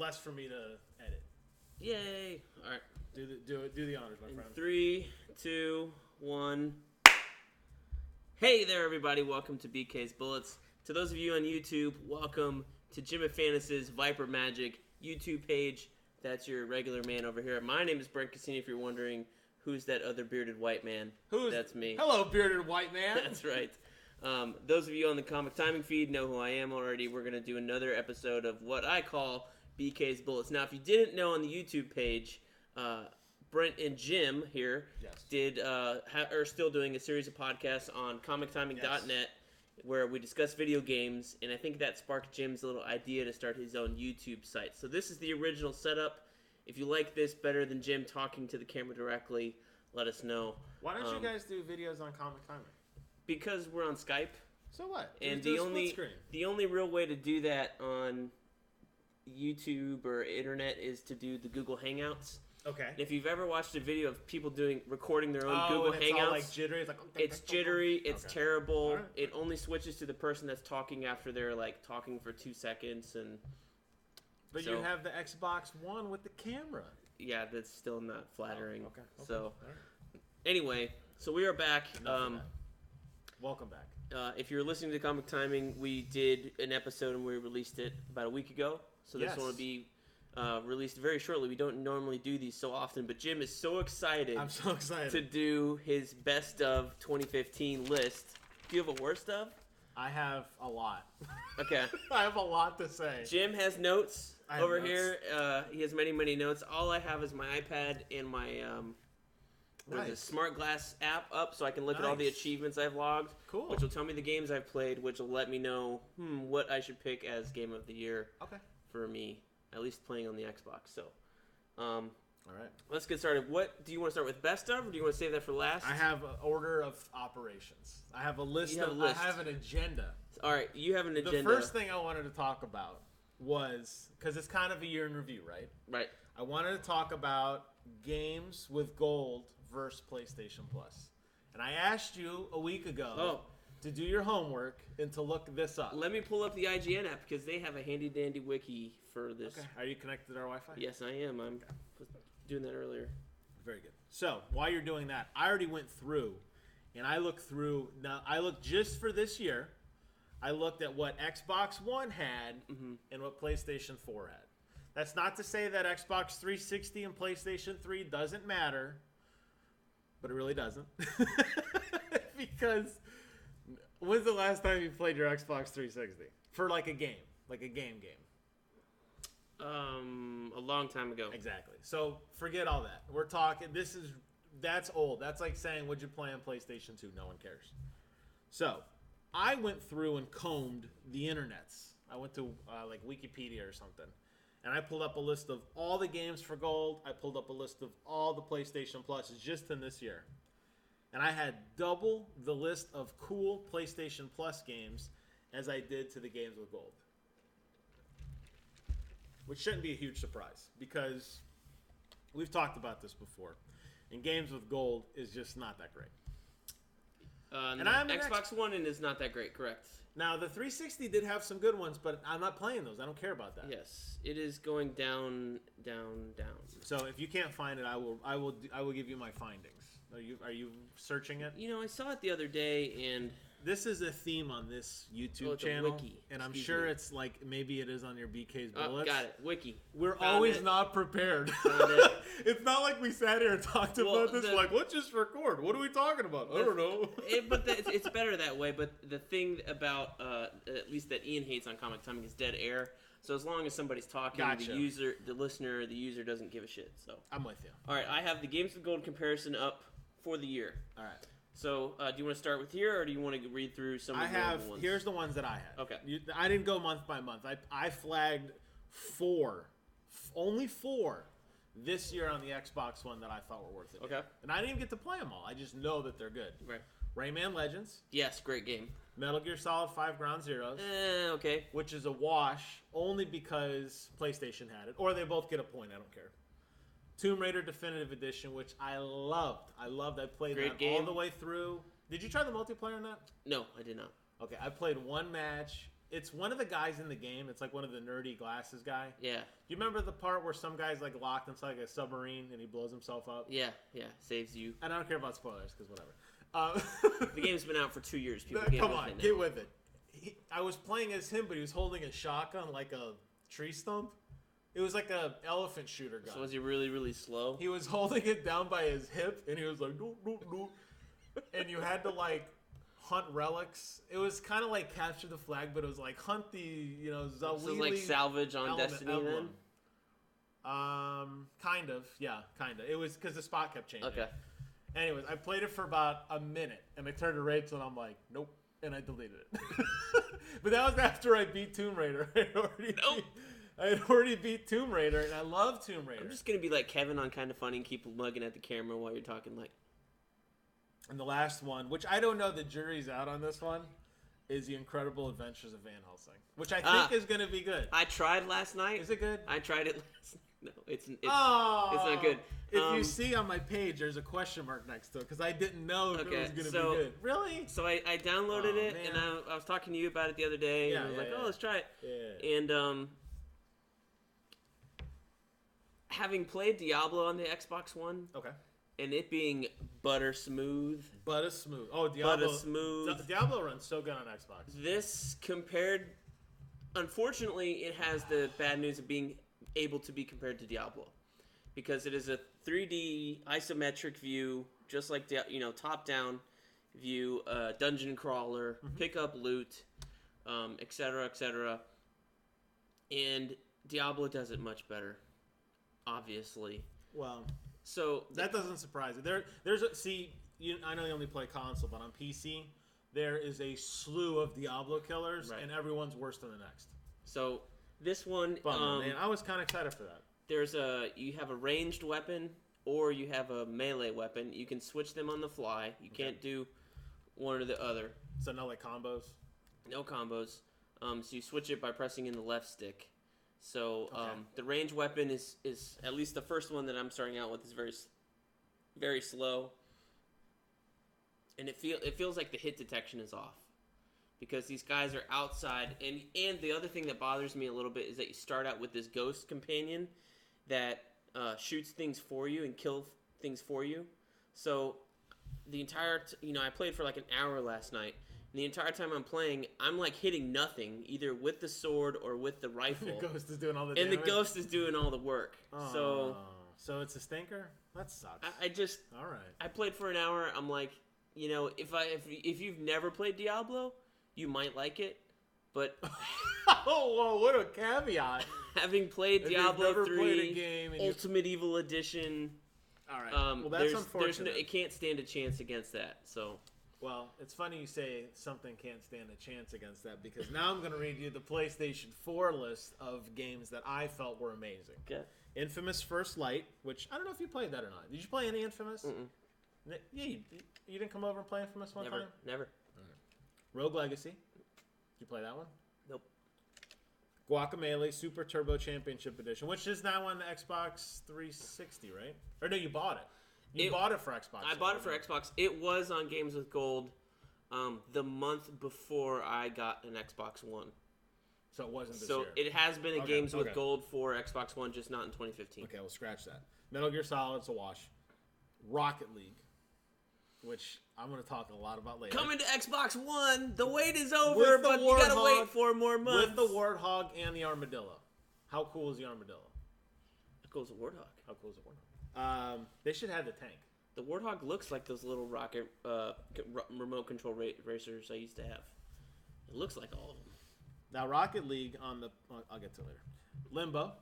less for me to edit. Yay! All right. Do the honors, my friend. 3, 2, 1. Hey there, everybody. Welcome to BK's Bullets. To those of you on YouTube, welcome to Jim and Fantas's vypermajik YouTube page. That's your regular man over here. My name is Brent Cassini, if you're wondering who's that other bearded white man. That's me. Hello, bearded white man. That's right. Those of you on the Comic Timing feed know who I am already. We're going to do another episode of what I call BK's Bullets. Now, if you didn't know on the YouTube page, Brent and Jim here are still doing a series of podcasts on comictiming.net where we discuss video games, and I think that sparked Jim's little idea to start his own YouTube site. So this is the original setup. If you like this better than Jim talking to the camera directly, let us know. Why don't you guys do videos on Comic Timing? Because we're on Skype. So what? And the only real way to do that on YouTube or internet is to do the Google Hangouts. Okay. And if you've ever watched a video of people recording their own Google it's Hangouts, all like jittery. It's jittery. It's terrible. Right. It only switches to the person that's talking after they're like talking for 2 seconds, But you have the Xbox One with the camera. Yeah, that's still not flattering. Okay. So, anyway, so we are back. Welcome back. If you're listening to Comic Timing, we did an episode and we released it about a week ago. So this one will be released very shortly. We don't normally do these so often, but Jim is so excited. I'm so excited to do his best of 2015 list. Do you have a worst of? I have a lot. Okay. I have a lot to say. Jim has notes over here. He has many, many notes. All I have is my iPad and my the Smart Glass app up, so I can look at all the achievements I've logged. Cool. Which will tell me the games I've played, which will let me know what I should pick as Game of the Year. Okay. For me, at least playing on the Xbox. So, all right. Let's get started. What do you want to start with? Best of, or do you want to save that for last? I have an order of operations. I have a list. I have an agenda. All right, you have an agenda. The first thing I wanted to talk about was, because it's kind of a year in review, right? Right. I wanted to talk about games with gold versus PlayStation Plus. And I asked you a week ago to do your homework and to look this up. Let me pull up the IGN app because they have a handy-dandy wiki for this. Okay. Are you connected to our Wi-Fi? Yes, I am. I'm doing that earlier. Very good. So, while you're doing that, I already went through, and I looked through. Now, I looked just for this year. I looked at what Xbox One had and what PlayStation 4 had. That's not to say that Xbox 360 and PlayStation 3 doesn't matter, but it really doesn't. Because when's the last time you played your Xbox 360? For like a game. Like a game. A long time ago. Exactly. So forget all that. We're talking, that's old. That's like saying, would you play on PlayStation 2? No one cares. So I went through and combed the internets. I went to like Wikipedia or something. And I pulled up a list of all the games for gold. I pulled up a list of all the PlayStation Pluses just in this year. And I had double the list of cool PlayStation Plus games as I did to the games with gold. Which shouldn't be a huge surprise because we've talked about this before. And games with gold is just not that great. And I'm Xbox One is not that great, correct? Now the 360 did have some good ones, but I'm not playing those. I don't care about that. Yes, it is going down. So if you can't find it, I will give you my findings. Are you searching it? You know, I saw it the other day, and this is a theme on this YouTube channel, wiki. And I'm sure it's like maybe it is on your BK's Bullets. Got it. Wiki. We're always not prepared. It's not like we sat here and talked about this. Like, let's just record. What are we talking about? I don't know. It's better that way. But the thing about at least that Ian hates on Comic Timing is dead air. So as long as somebody's talking, the user doesn't give a shit. So I'm with you. All right, I have the Games with Gold comparison up for the year. All right. So, do you want to start with here, or do you want to read through some of the other ones? Here's the ones that I had. Okay. I didn't go month by month. I flagged only four this year on the Xbox One that I thought were worth it. Okay. And I didn't even get to play them all. I just know that they're good. Right. Rayman Legends. Yes, great game. Metal Gear Solid 5 Ground Zeroes. Okay. Which is a wash only because PlayStation had it. Or they both get a point. I don't care. Tomb Raider Definitive Edition, which I loved. I played that all the way through. Did you try the multiplayer on that? No, I did not. Okay, I played one match. It's one of the guys in the game. It's like one of the nerdy glasses guy. Yeah. Do you remember the part where some guy's like locked inside like a submarine and he blows himself up? Yeah. Saves you. And I don't care about spoilers because whatever. The game's been out for 2 years. People Come on, get with it. I was playing as him, but he was holding a shotgun like a tree stump. It was like a elephant shooter gun. So was he really, really slow? He was holding it down by his hip, and he was like, no, no, no. And you had to like hunt relics. It was kind of like capture the flag, but it was like hunt the, Zawili. So like salvage on Destiny emblem. Kind of, yeah, kind of. It was because the spot kept changing. Okay. Anyways, I played it for about a minute, and I turned to Rachel, and I'm like, nope, and I deleted it. But that was after I beat Tomb Raider. I had already beat Tomb Raider, and I love Tomb Raider. I'm just gonna be like Kevin on Kind of Funny and keep mugging at the camera while you're talking. Like, and the last one, which I don't know, the jury's out on this one, is The Incredible Adventures of Van Helsing, which I think is gonna be good. I tried last night. Is it good? I tried it last night. No, it's not good. If you see on my page, there's a question mark next to it because I didn't know if it was going to be good. Really? So I downloaded it, man. And I was talking to you about it the other day, and I was like, let's try it. Yeah. And having played Diablo on the Xbox One, okay, and it being butter smooth. Oh, Diablo. Butter smooth. Diablo runs so good on Xbox. This compared, unfortunately, it has the bad news of being able to be compared to Diablo, because it is a 3D isometric view, just like top-down view, dungeon crawler, pick up loot, etc., etc. And Diablo does it much better, obviously. Well, so that doesn't surprise me. I know you only play console, but on PC, there is a slew of Diablo killers, and everyone's worse than the next. So this one, man, I was kind of excited for that. You have a ranged weapon or you have a melee weapon. You can switch them on the fly. You can't do one or the other. So no like combos? No combos. So you switch it by pressing in the left stick. So the ranged weapon is at least the first one that I'm starting out with is very, very slow. And it feels like the hit detection is off, because these guys are outside, and the other thing that bothers me a little bit is that you start out with this ghost companion that shoots things for you and kills things for you. So the entire I played for like an hour last night, and the entire time I'm playing, I'm like hitting nothing, either with the sword or with the rifle. The ghost is doing all the damage. And the ghost is doing all the work. So it's a stinker? That sucks. All right. I played for an hour. I'm like, if you've never played Diablo, you might like it, but whoa, what a caveat! Having played Diablo 3 Ultimate you... Evil Edition, all right. Well, that's unfortunate. It can't stand a chance against that. So, well, it's funny you say something can't stand a chance against that, because now I'm going to read you the PlayStation 4 list of games that I felt were amazing. Okay. Infamous First Light, which I don't know if you played that or not. Did you play any Infamous? Mm-mm. Yeah, you didn't come over and play Infamous one time? Never. Rogue Legacy. Did you play that one? Nope. Guacamelee Super Turbo Championship Edition, which is now on the Xbox 360, right? Or no, you bought it. You bought it for Xbox. I bought it for Xbox. It was on Games with Gold the month before I got an Xbox One. So it wasn't this year. So it has been a Games with Gold for Xbox One, just not in 2015. Okay, we'll scratch that. Metal Gear Solid's a wash. Rocket League, which I'm going to talk a lot about later. Coming to Xbox One. The wait is over, but you got to wait 4 more months. With the Warthog and the Armadillo. How cool is the Armadillo? How cool is the Warthog? How cool is the Warthog? They should have the tank. The Warthog looks like those little rocket remote control racers I used to have. It looks like all of them. Now, Rocket League on the... I'll get to it later. Limbo.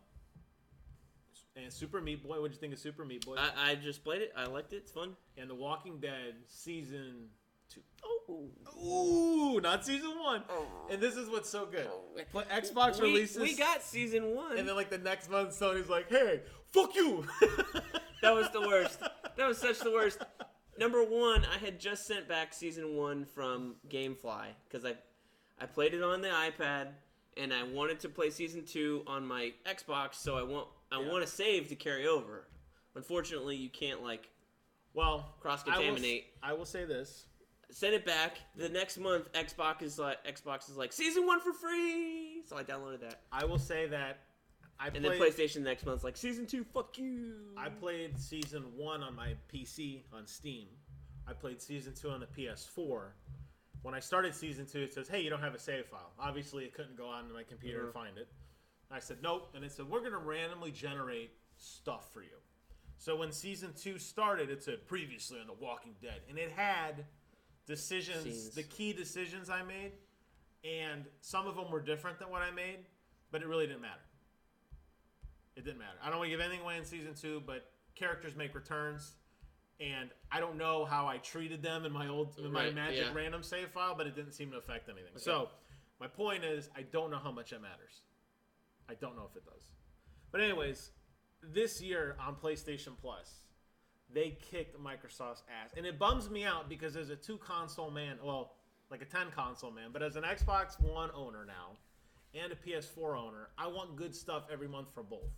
And Super Meat Boy. What did you think of Super Meat Boy? I just played it. I liked it. It's fun. And The Walking Dead Season 2. Oh. Ooh, not Season 1. Oh. And this is what's so good. But Xbox releases... We got Season 1. And then like the next month, Sony's like, hey, fuck you. That was the worst. That was such the worst. Number 1, I had just sent back Season 1 from GameFly, because I played it on the iPad, and I wanted to play Season 2 on my Xbox, so I want to save to carry over. Unfortunately, you can't cross-contaminate. I will say this. Sent it back. The next month, Xbox is like Season 1 for free. So I downloaded that. I will say that then PlayStation next month's like Season 2, fuck you. I played Season 1 on my PC on Steam. I played Season 2 on the PS4. When I started Season 2, it says, hey, you don't have a save file. Obviously, it couldn't go onto my computer to find it. I said, nope. And it said, we're going to randomly generate stuff for you. So when Season 2 started, it said, previously on The Walking Dead. And it had decisions, the key decisions I made. And some of them were different than what I made. But it really didn't matter. It didn't matter. I don't want to give anything away in Season 2, but characters make returns. And I don't know how I treated them in my Magic random save file, but it didn't seem to affect anything. Okay. So my point is, I don't know how much it matters. I don't know if it does. But anyways, this year on PlayStation Plus, they kicked Microsoft's ass. And it bums me out because as a 2-console man, well, like a 10-console man, but as an Xbox One owner now and a PS4 owner, I want good stuff every month for both.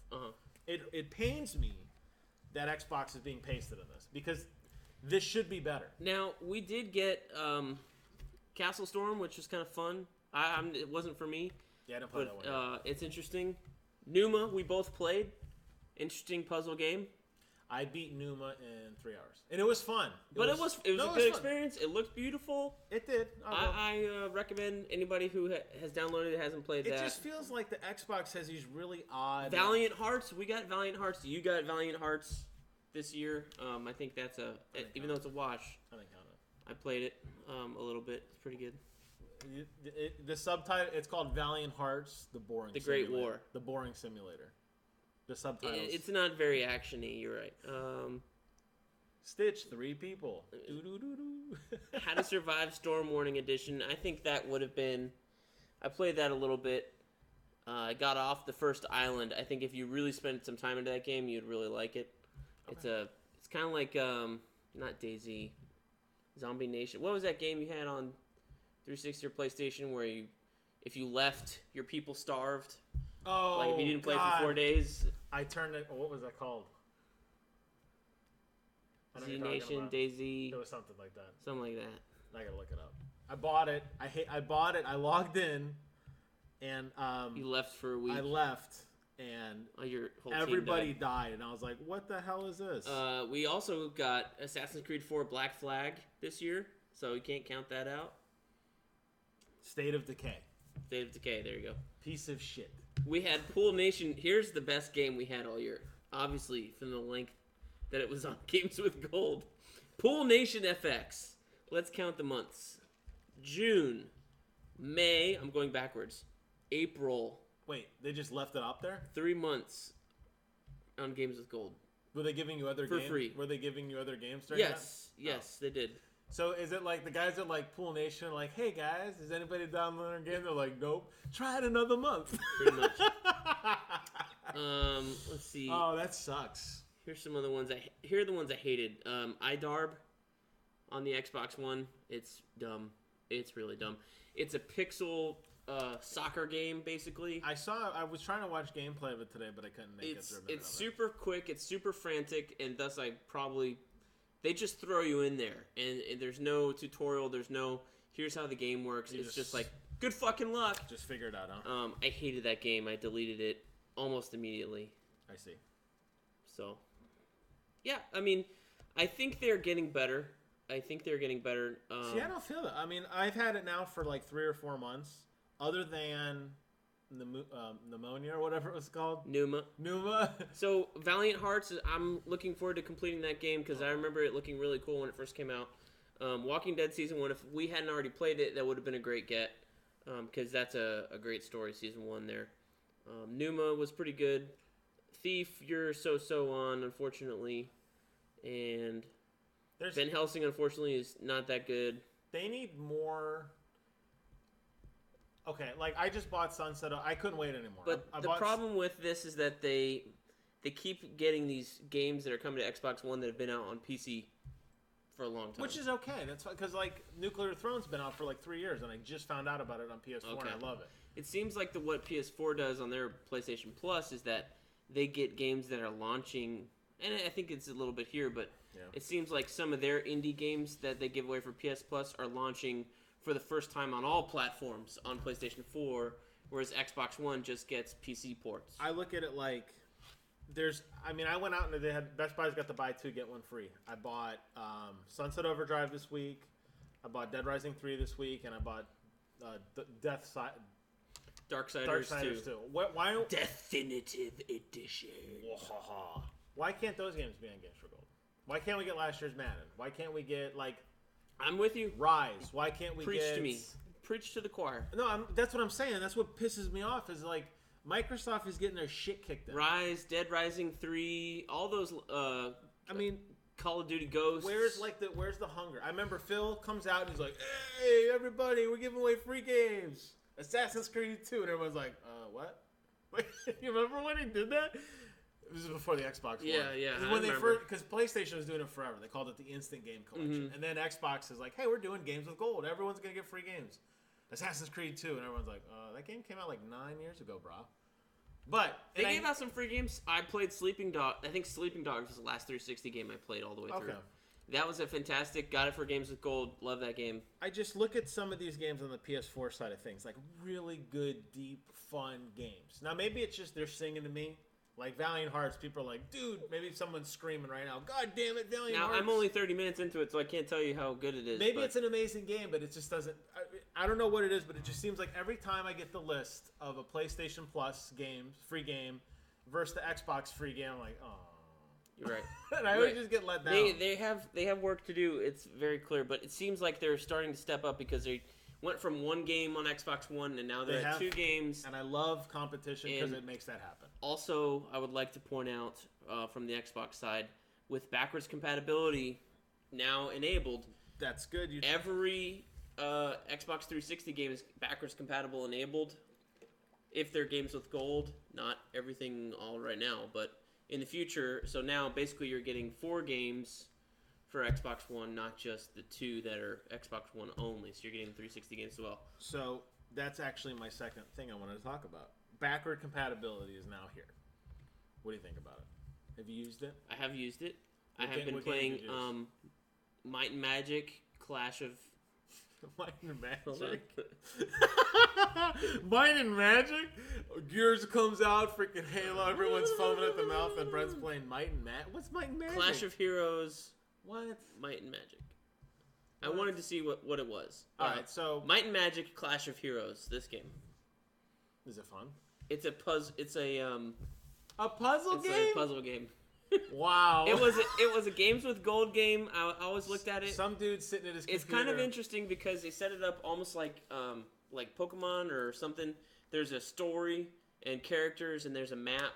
It pains me that Xbox is being pasted in this because this should be better. Now, we did get Castle Storm, which was kind of fun. It wasn't for me. Yeah, I didn't play that one. It's interesting. Numa, we both played. Interesting puzzle game. I beat Numa in 3 hours, and it was fun. It was a good experience. It looked beautiful. It did. I recommend anybody who has downloaded it hasn't played that. It just feels like the Xbox has these really odd. Valiant Hearts. We got Valiant Hearts. You got Valiant Hearts this year. I think that's even though it's a wash. I didn't count it. I played it a little bit. It's pretty good. The subtitle, it's called Valiant Hearts: The Great War. The Boring Simulator. The subtitles. It's not very action-y, you're right. Stitch 3 people. How to Survive Storm Warning Edition. I think that would have been... I played that a little bit. I got off the first island. I think if you really spent some time into that game, you'd really like it. Okay. It's kind of like, not DayZ, Zombie Nation. What was that game you had on 360 or PlayStation where if you left, your people starved? Oh, like if you didn't play for 4 days. I turned it. What was that called? Z Nation, DayZ. It was something like that. Something like that. I gotta look it up. I bought it. I bought it. I logged in, and you left for a week. I left, and your whole everybody team died, and I was like, "What the hell is this?" We also got Assassin's Creed 4 Black Flag this year, so you can't count that out. State of Decay. State of Decay. There you go. Piece of shit. We had Pool Nation. Here's the best game we had all year. Obviously, from the length that it was on Games with Gold. Pool Nation FX. Let's count the months. June. May. I'm going backwards. April. Wait, they just left it up there? 3 months on Games with Gold. Were they giving you other games? For free. Were they giving you other games during that? Yes, they did. So is it like the guys at like Pool Nation like, hey guys, is anybody downloading our game? They're like, nope. Try it another month. Pretty much. Let's see. Oh, that sucks. Here's some other ones. Here are the ones I hated. iDarb on the Xbox One. It's dumb. It's really dumb. It's a pixel soccer game, basically. I was trying to watch gameplay of it today, but I couldn't make it through a minute. It's super quick. It's super frantic, and thus they just throw you in there, and there's no tutorial. There's no here's how the game works. It's just like good fucking luck. Just figure it out, huh? I hated that game. I deleted it almost immediately. I see. So, yeah, I mean, I think they're getting better. See, I don't feel that. I mean, I've had it now for like 3 or 4 months. Other than pneumonia or whatever it was called. Numa. So Valiant Hearts, I'm looking forward to completing that game because I remember it looking really cool when it first came out. Walking Dead Season 1, if we hadn't already played it, that would have been a great get because that's a great story, Season 1 there. Numa was pretty good. Thief, you're so on, unfortunately. And Van Helsing, unfortunately, is not that good. They need more... Okay, like I just bought Sunset. I couldn't wait anymore. But the problem with this is that they keep getting these games that are coming to Xbox One that have been out on PC for a long time. Which is okay. That's because like Nuclear Throne's been out for like 3 years, and I just found out about it on PS4, and I love it. It seems like what PS4 does on their PlayStation Plus is that they get games that are launching and I think it's a little bit here, but Yeah. it seems like some of their indie games that they give away for PS Plus are launching for the first time on all platforms on PlayStation 4, whereas Xbox One just gets PC ports. I look at it like I went out and they had Best Buy's got the buy two get one free. I bought Sunset Overdrive this week. I bought Dead Rising 3 this week, and I bought Darksiders 2. Why don't Definitive Edition. Why can't those games be on Games for Gold? Why can't we get last year's Madden? Why can't we get like I'm with you. Rise? Why can't we Preach to me. Preach to the choir. No, that's what I'm saying. That's what pisses me off is like Microsoft is getting their shit kicked in. Rise, Dead Rising 3, all those Call of Duty Ghosts. Where's the hunger? I remember Phil comes out and he's like, "Hey, everybody, we're giving away free games. Assassin's Creed 2." And everyone's like, what? You remember when he did that? It was before the Xbox One. Yeah. When they first, because PlayStation was doing it forever. They called it the Instant Game Collection. And then Xbox is like, "Hey, we're doing games with gold. Everyone's going to get free games. Assassin's Creed 2." And everyone's like, that game came out like 9 years ago, bro. But they gave out some free games. I played Sleeping Dog. I think Sleeping Dogs was the last 360 game I played all the way through. That was a fantastic. Got it for Games with Gold. Love that game. I just look at some of these games on the PS4 side of things, like really good, deep, fun games. Now, maybe it's just they're singing to me. Like Valiant Hearts, people are like, dude, maybe someone's screaming right now, God damn it, Valiant Hearts. Now, I'm only 30 minutes into it, so I can't tell you how good it is. Maybe it's an amazing game, but it just doesn't... I don't know what it is, but it just seems like every time I get the list of a PlayStation Plus game, free game, versus the Xbox free game, I'm like, oh. You're right. And I always just get let down. They have work to do. It's very clear, but it seems like they're starting to step up because they went from one game on Xbox One and now they're at 2 games. And I love competition because it makes that happen. Also, I would like to point out from the Xbox side, with backwards compatibility now enabled. That's good. Every Xbox 360 game is backwards compatible enabled. If they're games with gold, not everything all right now, but in the future. So now basically you're getting 4 games for Xbox One, not just the 2 that are Xbox One only. So you're getting 360 games as well. So that's actually my second thing I wanted to talk about. Backward compatibility is now here. What do you think about it? Have you used it? I have used it. I have been playing Might and Magic, Clash of... Might and Magic? Might and Magic? Gears comes out, freaking Halo, everyone's foaming at the mouth, and Brent's playing Might and Magic. What's Might and Magic? Clash of Heroes. What? Might and Magic. I wanted to see what it was. Alright, so... Might and Magic, Clash of Heroes, this game. Is it fun? It's a puzzle... It's a puzzle game? It's a puzzle game. Wow. It was a Games with Gold game. I always looked at it. Some dude sitting at his computer. It's kind of interesting because they set it up almost like Pokemon or something. There's a story and characters and there's a map.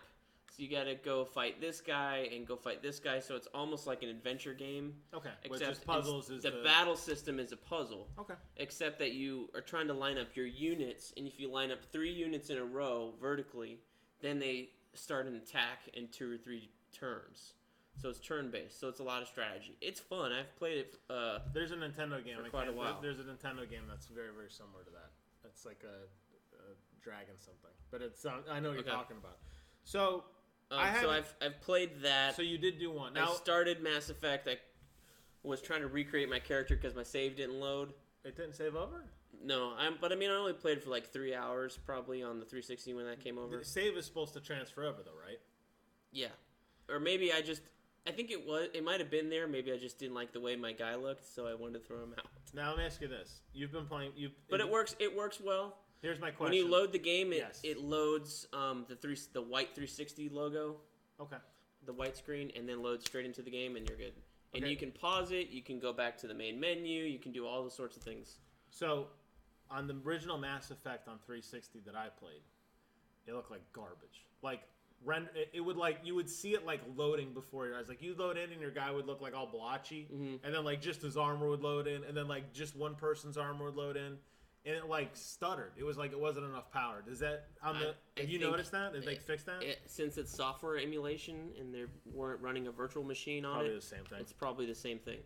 So you got to go fight this guy and go fight this guy. So it's almost like an adventure game. Okay. Except puzzles is the battle system is a puzzle. Okay. Except that you are trying to line up your units, and if you line up 3 units in a row vertically, then they start an attack in 2 or 3 turns. So it's turn-based. So it's a lot of strategy. It's fun. I've played it. There's a Nintendo game. For quite a while. There's a Nintendo game that's very, very ssimilar to that. It's like a dragon something, but it's I know what you're talking about. So I've played that. So you did do one. Now I started Mass Effect. I was trying to recreate my character because my save didn't load. It didn't save over? No, I only played for like 3 hours probably on the 360 when that came over. The save is supposed to transfer over though, right? Yeah. Or maybe I think it might have been there. Maybe I just didn't like the way my guy looked, so I wanted to throw him out. Now let me ask you this: you've been playing, but it works well. Here's my question: when you load the game, it loads the white 360 logo. Okay. The white screen, and then loads straight into the game, and you're good. And Okay. you can pause it. You can go back to the main menu. You can do all the sorts of things. So, on the original Mass Effect on 360 that I played, it looked like garbage. Like it would you would see it like loading before your eyes. Like you load in and your guy would look like all blotchy, and then like just his armor would load in, and then like just one person's armor would load in, and it like stuttered. It was like it wasn't enough power. Does that have you noticed that? Did they fix that? Since it's software emulation and they weren't running a virtual machine on Probably it, the same thing. it's probably the same thing.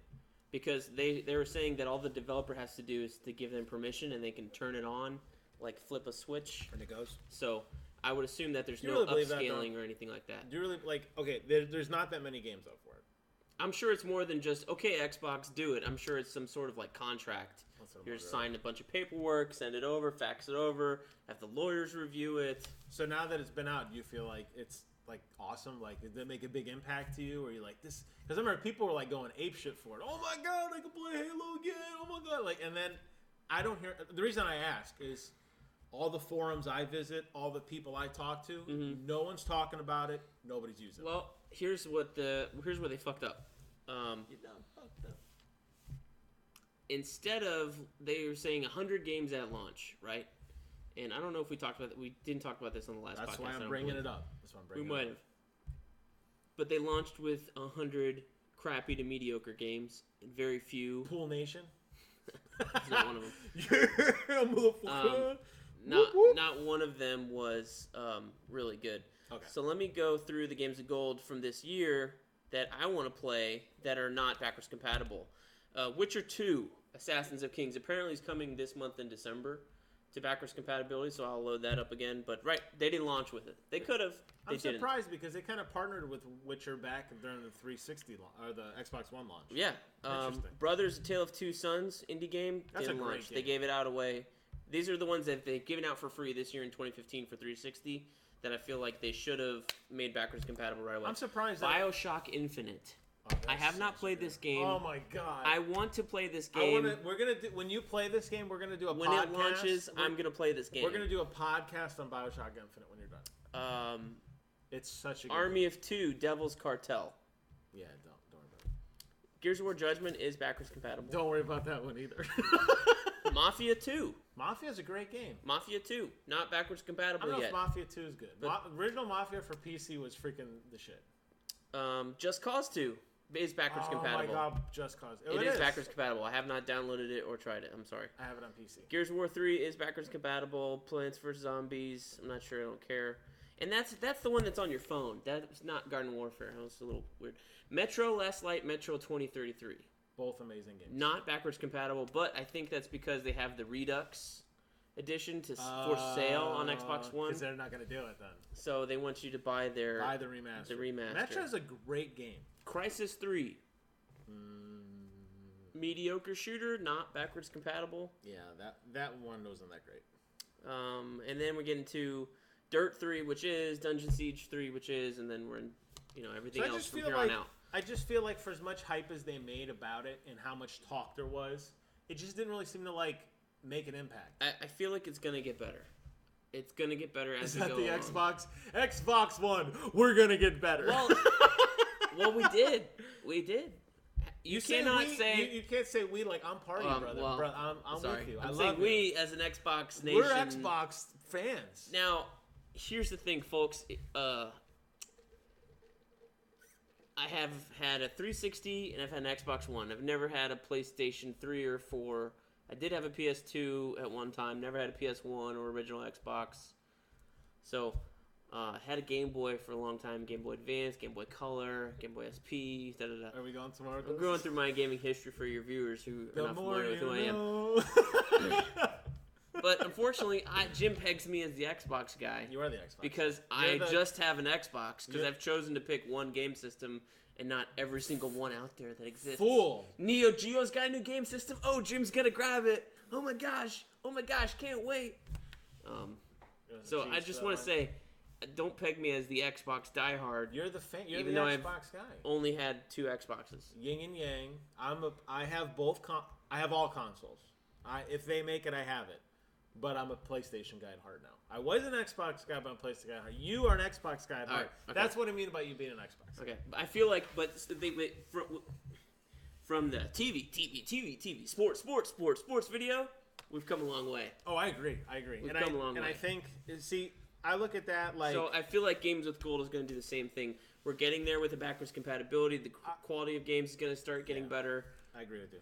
Because they were saying that all the developer has to do is to give them permission and they can turn it on, like flip a switch. And it goes. So I would assume that there's Do you no really believe that, upscaling or anything like that. Do you really like? Okay, there's not that many games out for it. I'm sure it's more than just okay, Xbox, do it. I'm sure it's some sort of like contract. You're signing a bunch of paperwork, send it over, fax it over, have the lawyers review it. So now that it's been out, do you feel like it's like awesome? Like, did it make a big impact to you? Or you like this? Because I remember people were like going ape shit for it. Oh my god, I can play Halo again! Oh my god! Like, and then I don't hear. The reason I ask is all the forums I visit, all the people I talk to, no one's talking about it. Nobody's using it. Well, here's where they fucked up. You done fucked up. Instead of, they were saying 100 games at launch, right? And I don't know if we talked about that. We didn't talk about this on the last podcast. That's why I'm bringing it up. That's why I'm bringing it up. We might have. But they launched with 100 crappy to mediocre games and very few. Pool Nation? It's not one of them. Yeah, motherfucker. Not one of them was really good. Okay. So let me go through the games of gold from this year that I want to play that are not backwards compatible. Witcher 2, Assassins of Kings, apparently is coming this month in December to backwards compatibility, so I'll load that up again. But they didn't launch with it. They could have. I'm surprised because they kind of partnered with Witcher back during the 360 or the Xbox One launch. Yeah. Brothers: A Tale of Two Sons indie game That's didn't a great launch. game. They gave it out away. These are the ones that they've given out for free this year in 2015 for 360 that I feel like they should have made backwards compatible right away. I'm surprised. BioShock Infinite. I have not played this game. Oh my god! I want to play this game. We're gonna do, when you play this game, we're gonna do a when podcast. It launches, I'm gonna play this game. We're gonna do a podcast on BioShock Infinite when you're done. It's such a good Army game. of Two, Devil's Cartel. Yeah, don't worry about it. Gears of War Judgment is backwards compatible. Don't worry about that one either. Mafia 2. Mafia's a great game. Mafia 2, not backwards compatible I don't know yet. if Mafia 2 is good. Original Mafia for PC was freaking the shit. Just Cause 2 is backwards compatible. Oh my god, Just Cause. It is backwards compatible. I have not downloaded it or tried it. I'm sorry. I have it on PC. Gears of War 3 is backwards compatible. Plants vs. Zombies, I'm not sure. I don't care. And that's the one that's on your phone. That's not Garden Warfare. That was a little weird. Metro Last Light, Metro 2033. Both amazing games. Not backwards compatible, but I think that's because they have the Redux edition for sale on Xbox One. Because they're not going to do it then. So they want you to buy the remaster. The remaster. Metro's a great game. Crysis 3. Mediocre shooter, not backwards compatible. Yeah, that one wasn't that great. And then we're getting to Dirt 3, which is Dungeon Siege 3, which is, and then we're in, everything else from here on out. I just feel like for as much hype as they made about it and how much talk there was, it just didn't really seem to make an impact. I feel like it's gonna get better. It's gonna get better as Is we that go the along. Xbox One? We're gonna get better. Well, we did. You cannot say you can't say we like I'm party brother. Well, bro, I'm sorry. with you. I'm I saying love we you. as an Xbox nation. We're Xbox fans. Now, here's the thing, folks. I have had a 360 and I've had an Xbox One. I've never had a PlayStation 3 or 4. I did have a PS2 at one time. Never had a PS1 or original Xbox. So, had a Game Boy for a long time. Game Boy Advance, Game Boy Color, Game Boy SP, Are we going tomorrow? I'm going through my gaming history for your viewers who are not familiar with who I am. But unfortunately, Jim pegs me as the Xbox guy. You are the Xbox. Because I just have an Xbox. Because I've chosen to pick one game system and not every single one out there that exists. Fool. Neo Geo's got a new game system. Oh, Jim's gonna grab it. Oh my gosh, can't wait. So I just want to say, don't peg me as the Xbox diehard. You're the fan. You're even the though Xbox guy. Only had 2 Xboxes. Yin and yang. I have both. I have all consoles. If they make it, I have it. But I'm a PlayStation guy at heart now. I was an Xbox guy, but I'm a PlayStation guy at heart. You are an Xbox guy at heart. Okay. That's what I mean about you being an Xbox. Okay, I feel like, from the TV, sports video, we've come a long way. Oh, I agree. We've come a long way. And I think, I look at that like... So I feel like Games with Gold is going to do the same thing. We're getting there with the backwards compatibility. The quality of games is going to start getting better. I agree with you.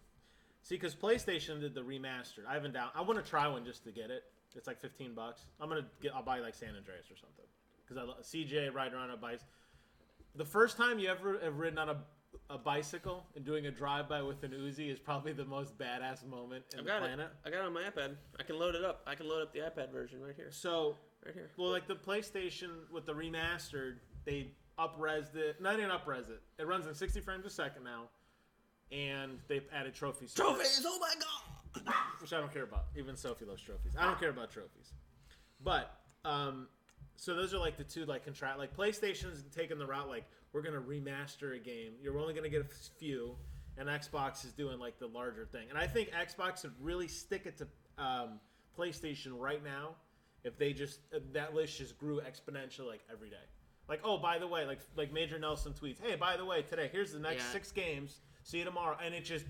See, because PlayStation did the remastered. I want to try one just to get it. It's like $15. I'll buy like San Andreas or something. Because I love CJ riding around on a bike. The first time you ever have ridden on a bicycle and doing a drive-by with an Uzi is probably the most badass moment in the planet. I got it on my iPad. I can load it up. I can load up the iPad version right here. So Right here. Well, like the PlayStation with the remastered, they up-resed it. Not even up-res it. It runs in 60 frames a second now, and they've added trophies. Trophies! Oh my god! Which I don't care about. Even Sophie loves trophies. I don't care about trophies. But so those are like the two like contract. Like PlayStation's taking the route like we're gonna remaster a game. You're only gonna get a few, and Xbox is doing like the larger thing. And I think Xbox would really stick it to PlayStation right now if they just that list just grew exponentially like every day. Like, oh, by the way, like Major Nelson tweets, hey, by the way, today here's the next 6 games. See you tomorrow, and it just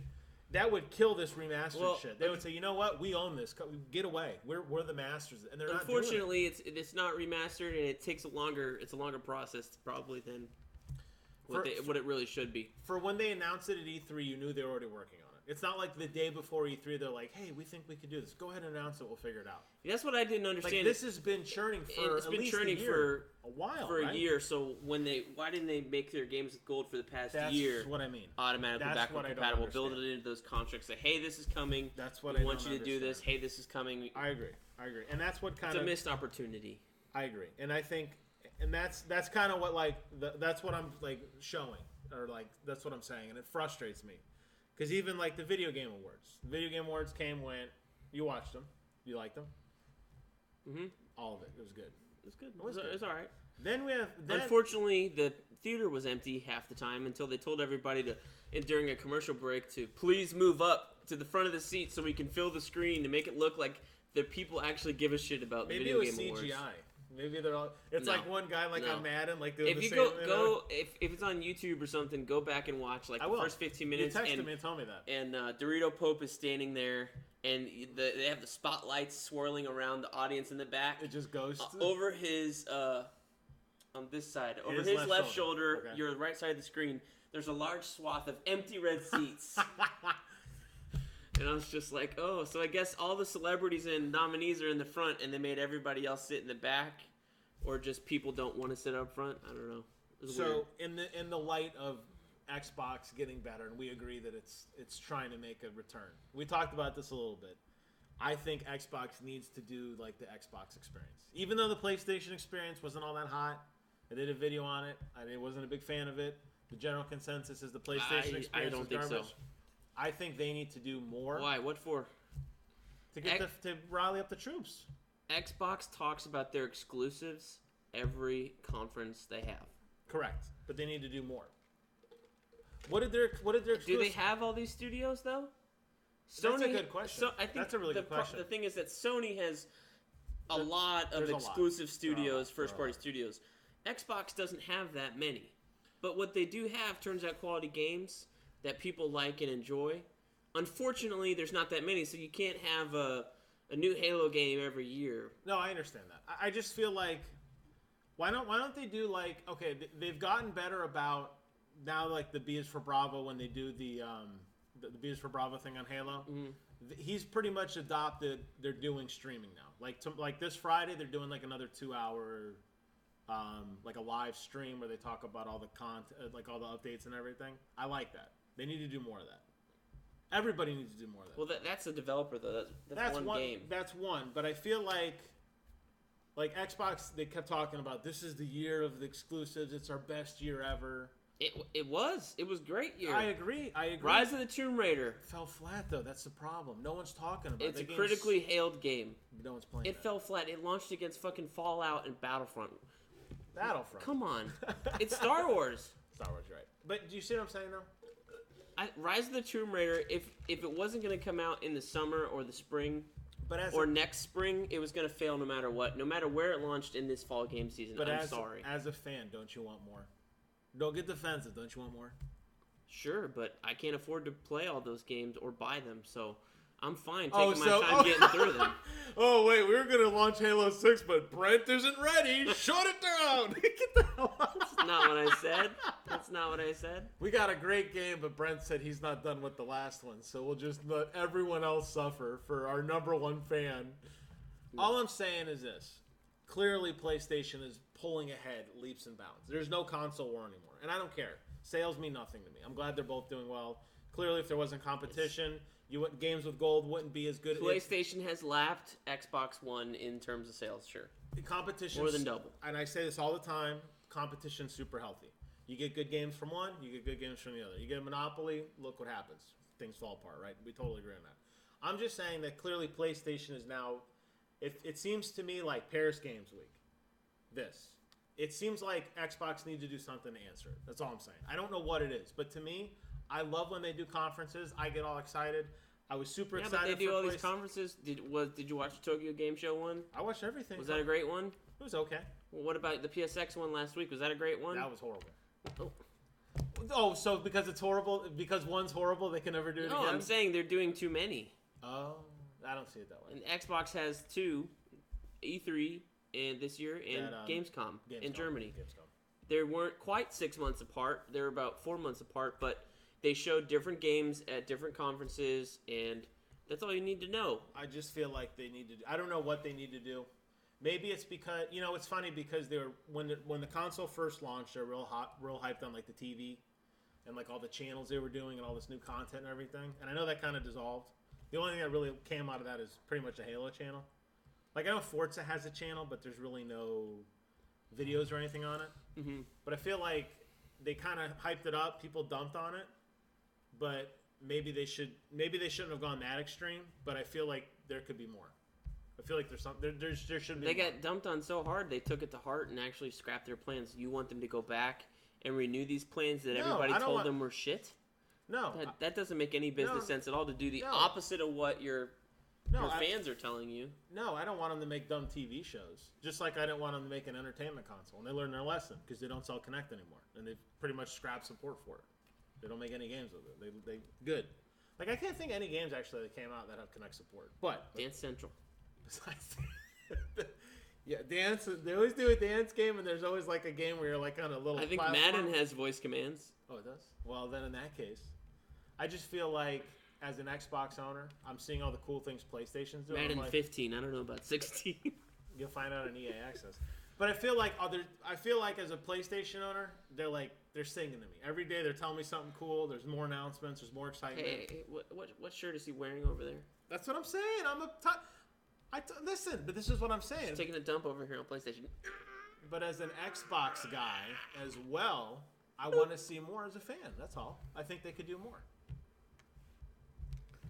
that would kill this remastered shit. They would say, you know what, we own this. Get away. We're the masters, and they're not. Unfortunately, it's not remastered, and it takes a longer process probably than what it really should be. For when they announced it at E3, you knew they were already working on it. It's not like the day before E3, they're like, hey, we think we could do this. Go ahead and announce it. We'll figure it out. That's what I didn't understand. Like, this has been churning for it's at been least churning a year, a while, for right? a year. So why didn't they make their games with gold for the past year? That's what I mean. Automatically backward compatible. Build it into those contracts. Say, hey, this is coming. That's what we want you to do this. Hey, this is coming. I agree, and that's what kind of. It's a missed opportunity. I agree, and I think, and that's kind of what like that's what I'm like showing, or like that's what I'm saying, and it frustrates me. Because even like the Video Game Awards. The Video Game Awards went. You watched them. You liked them? Mm-hmm. All of it. It was good. It was good. It was all right. Then we have... Unfortunately, the theater was empty half the time until they told everybody during a commercial break to please move up to the front of the seat so we can fill the screen to make it look like the people actually give a shit about the Video Game Awards. Maybe it was CGI. Maybe they're all... It's like one guy on Madden like doing if the you same... If it's on YouTube or something, go back and watch like the first 15 minutes. You texted me and told me that. And Dorito Pope is standing there, and they have the spotlights swirling around the audience in the back. It just goes... over his... on this side. Over his left shoulder, okay. Your right side of the screen, there's a large swath of empty red seats. And I was just like, oh, so I guess all the celebrities and nominees are in the front, and they made everybody else sit in the back, or just people don't want to sit up front. I don't know. So weird. in the light of Xbox getting better, and we agree that it's trying to make a return. We talked about this a little bit. I think Xbox needs to do like the Xbox experience, even though the PlayStation experience wasn't all that hot. I did a video on it. I wasn't a big fan of it. The general consensus is the PlayStation experience. I don't think so. I think they need to do more. Why? What for? To rally up the troops. Xbox talks about their exclusives every conference they have. Correct, but they need to do more. What did their exclusives? Do they have all these studios though? That's a good question. I think that's a really good question. The thing is that Sony has a lot of exclusive studios, first-party studios. Xbox doesn't have that many, but what they do have turns out quality games that people like and enjoy. Unfortunately, there's not that many, so you can't have a new Halo game every year. No, I understand that. I just feel like why don't they do like they've gotten better about now like the B is for Bravo when they do the B is for Bravo thing on Halo. Mm-hmm. He's pretty much adopted. They're doing streaming now. Like this Friday, they're doing like another 2-hour. Like a live stream where they talk about all the content, like all the updates and everything. I like that. They need to do more of that. Everybody needs to do more of that. Well, that's a developer though. That's one game. That's one. But I feel like Xbox, they kept talking about this is the year of the exclusives. It's our best year ever. It was a great year. I agree. Rise of the Tomb Raider it fell flat though. That's the problem. No one's talking about it. It's a critically hailed game. No one's playing. It fell flat. It launched against fucking Fallout and Battlefront. Come on. It's Star Wars. Star Wars, right. But do you see what I'm saying, though? Rise of the Tomb Raider, if it wasn't going to come out in the summer or the spring next spring, it was going to fail no matter what. No matter where it launched in this fall game season. But I'm sorry. As a fan, don't you want more? Don't get defensive. Don't you want more? Sure, but I can't afford to play all those games or buy them, so... I'm fine taking my time getting through them. Oh, wait, we were going to launch Halo 6, but Brent isn't ready. Shut it down. Get the hell out. That's not what I said. That's not what I said. We got a great game, but Brent said he's not done with the last one, so we'll just let everyone else suffer for our number one fan. All I'm saying is this. Clearly, PlayStation is pulling ahead leaps and bounds. There's no console war anymore, and I don't care. Sales mean nothing to me. I'm glad they're both doing well. Clearly, if there wasn't competition... games with gold wouldn't be as good. PlayStation has lapped Xbox One in terms of sales, sure. competition More than double. And I say this all the time. Competition's super healthy. You get good games from one, you get good games from the other. You get a monopoly, look what happens. Things fall apart, right? We totally agree on that. I'm just saying that clearly PlayStation is now. It seems to me like Paris Games Week. It seems like Xbox needs to do something to answer it. That's all I'm saying. I don't know what it is, but to me, I love when they do conferences. I get all excited. I was super excited. Yeah, but they do all these conferences. Did you watch the Tokyo Game Show one? I watched everything. Was that a great one? It was okay. Well, what about the PSX one last week? Was that a great one? That was horrible. Oh, so because it's horrible, because one's horrible, they can never do it again? No, I'm saying they're doing too many. Oh, I don't see it that way. And Xbox has 2, E3 and this year, and Gamescom in Germany. Gamescom. They weren't quite 6 months apart. They were about 4 months apart, but they showed different games at different conferences, and that's all you need to know. I just feel like they need to. I don't know what they need to do. Maybe it's because it's funny because they were when the console first launched, they're real hyped on like the TV and like all the channels they were doing and all this new content and everything. And I know that kind of dissolved. The only thing that really came out of that is pretty much a Halo channel. Like I know Forza has a channel, but there's really no videos or anything on it. Mm-hmm. But I feel like they kind of hyped it up. People dumped on it, but maybe they shouldn't have gone that extreme. But I feel like there could be more. I feel like there's something. There should be. They got dumped on so hard they took it to heart and actually scrapped their plans. You want them to go back and renew these plans that everybody told them were shit? No, that doesn't make any business sense at all. To do the opposite of what your fans are telling you. No, I don't want them to make dumb TV shows. Just like I didn't want them to make an entertainment console, and they learned their lesson because they don't sell Kinect anymore, and they've pretty much scrapped support for it. They don't make any games with it. They good. Like I can't think of any games actually that came out that have Kinect support. But Dance Central. Besides, yeah, dance. They always do a dance game, and there's always like a game where you're like on a little. I think platform. Madden has voice commands. Oh, it does. Well, then in that case, I just feel like as an Xbox owner, I'm seeing all the cool things PlayStation's doing. Madden 15. I don't know about 16. You'll find out on EA Access. But I feel like as a PlayStation owner, they're singing to me every day. They're telling me something cool. There's more announcements. There's more excitement. Hey, what shirt is he wearing over there? That's what I'm saying. Listen, but this is what I'm saying. He's taking a dump over here on PlayStation. But as an Xbox guy as well, I want to see more as a fan. That's all. I think they could do more.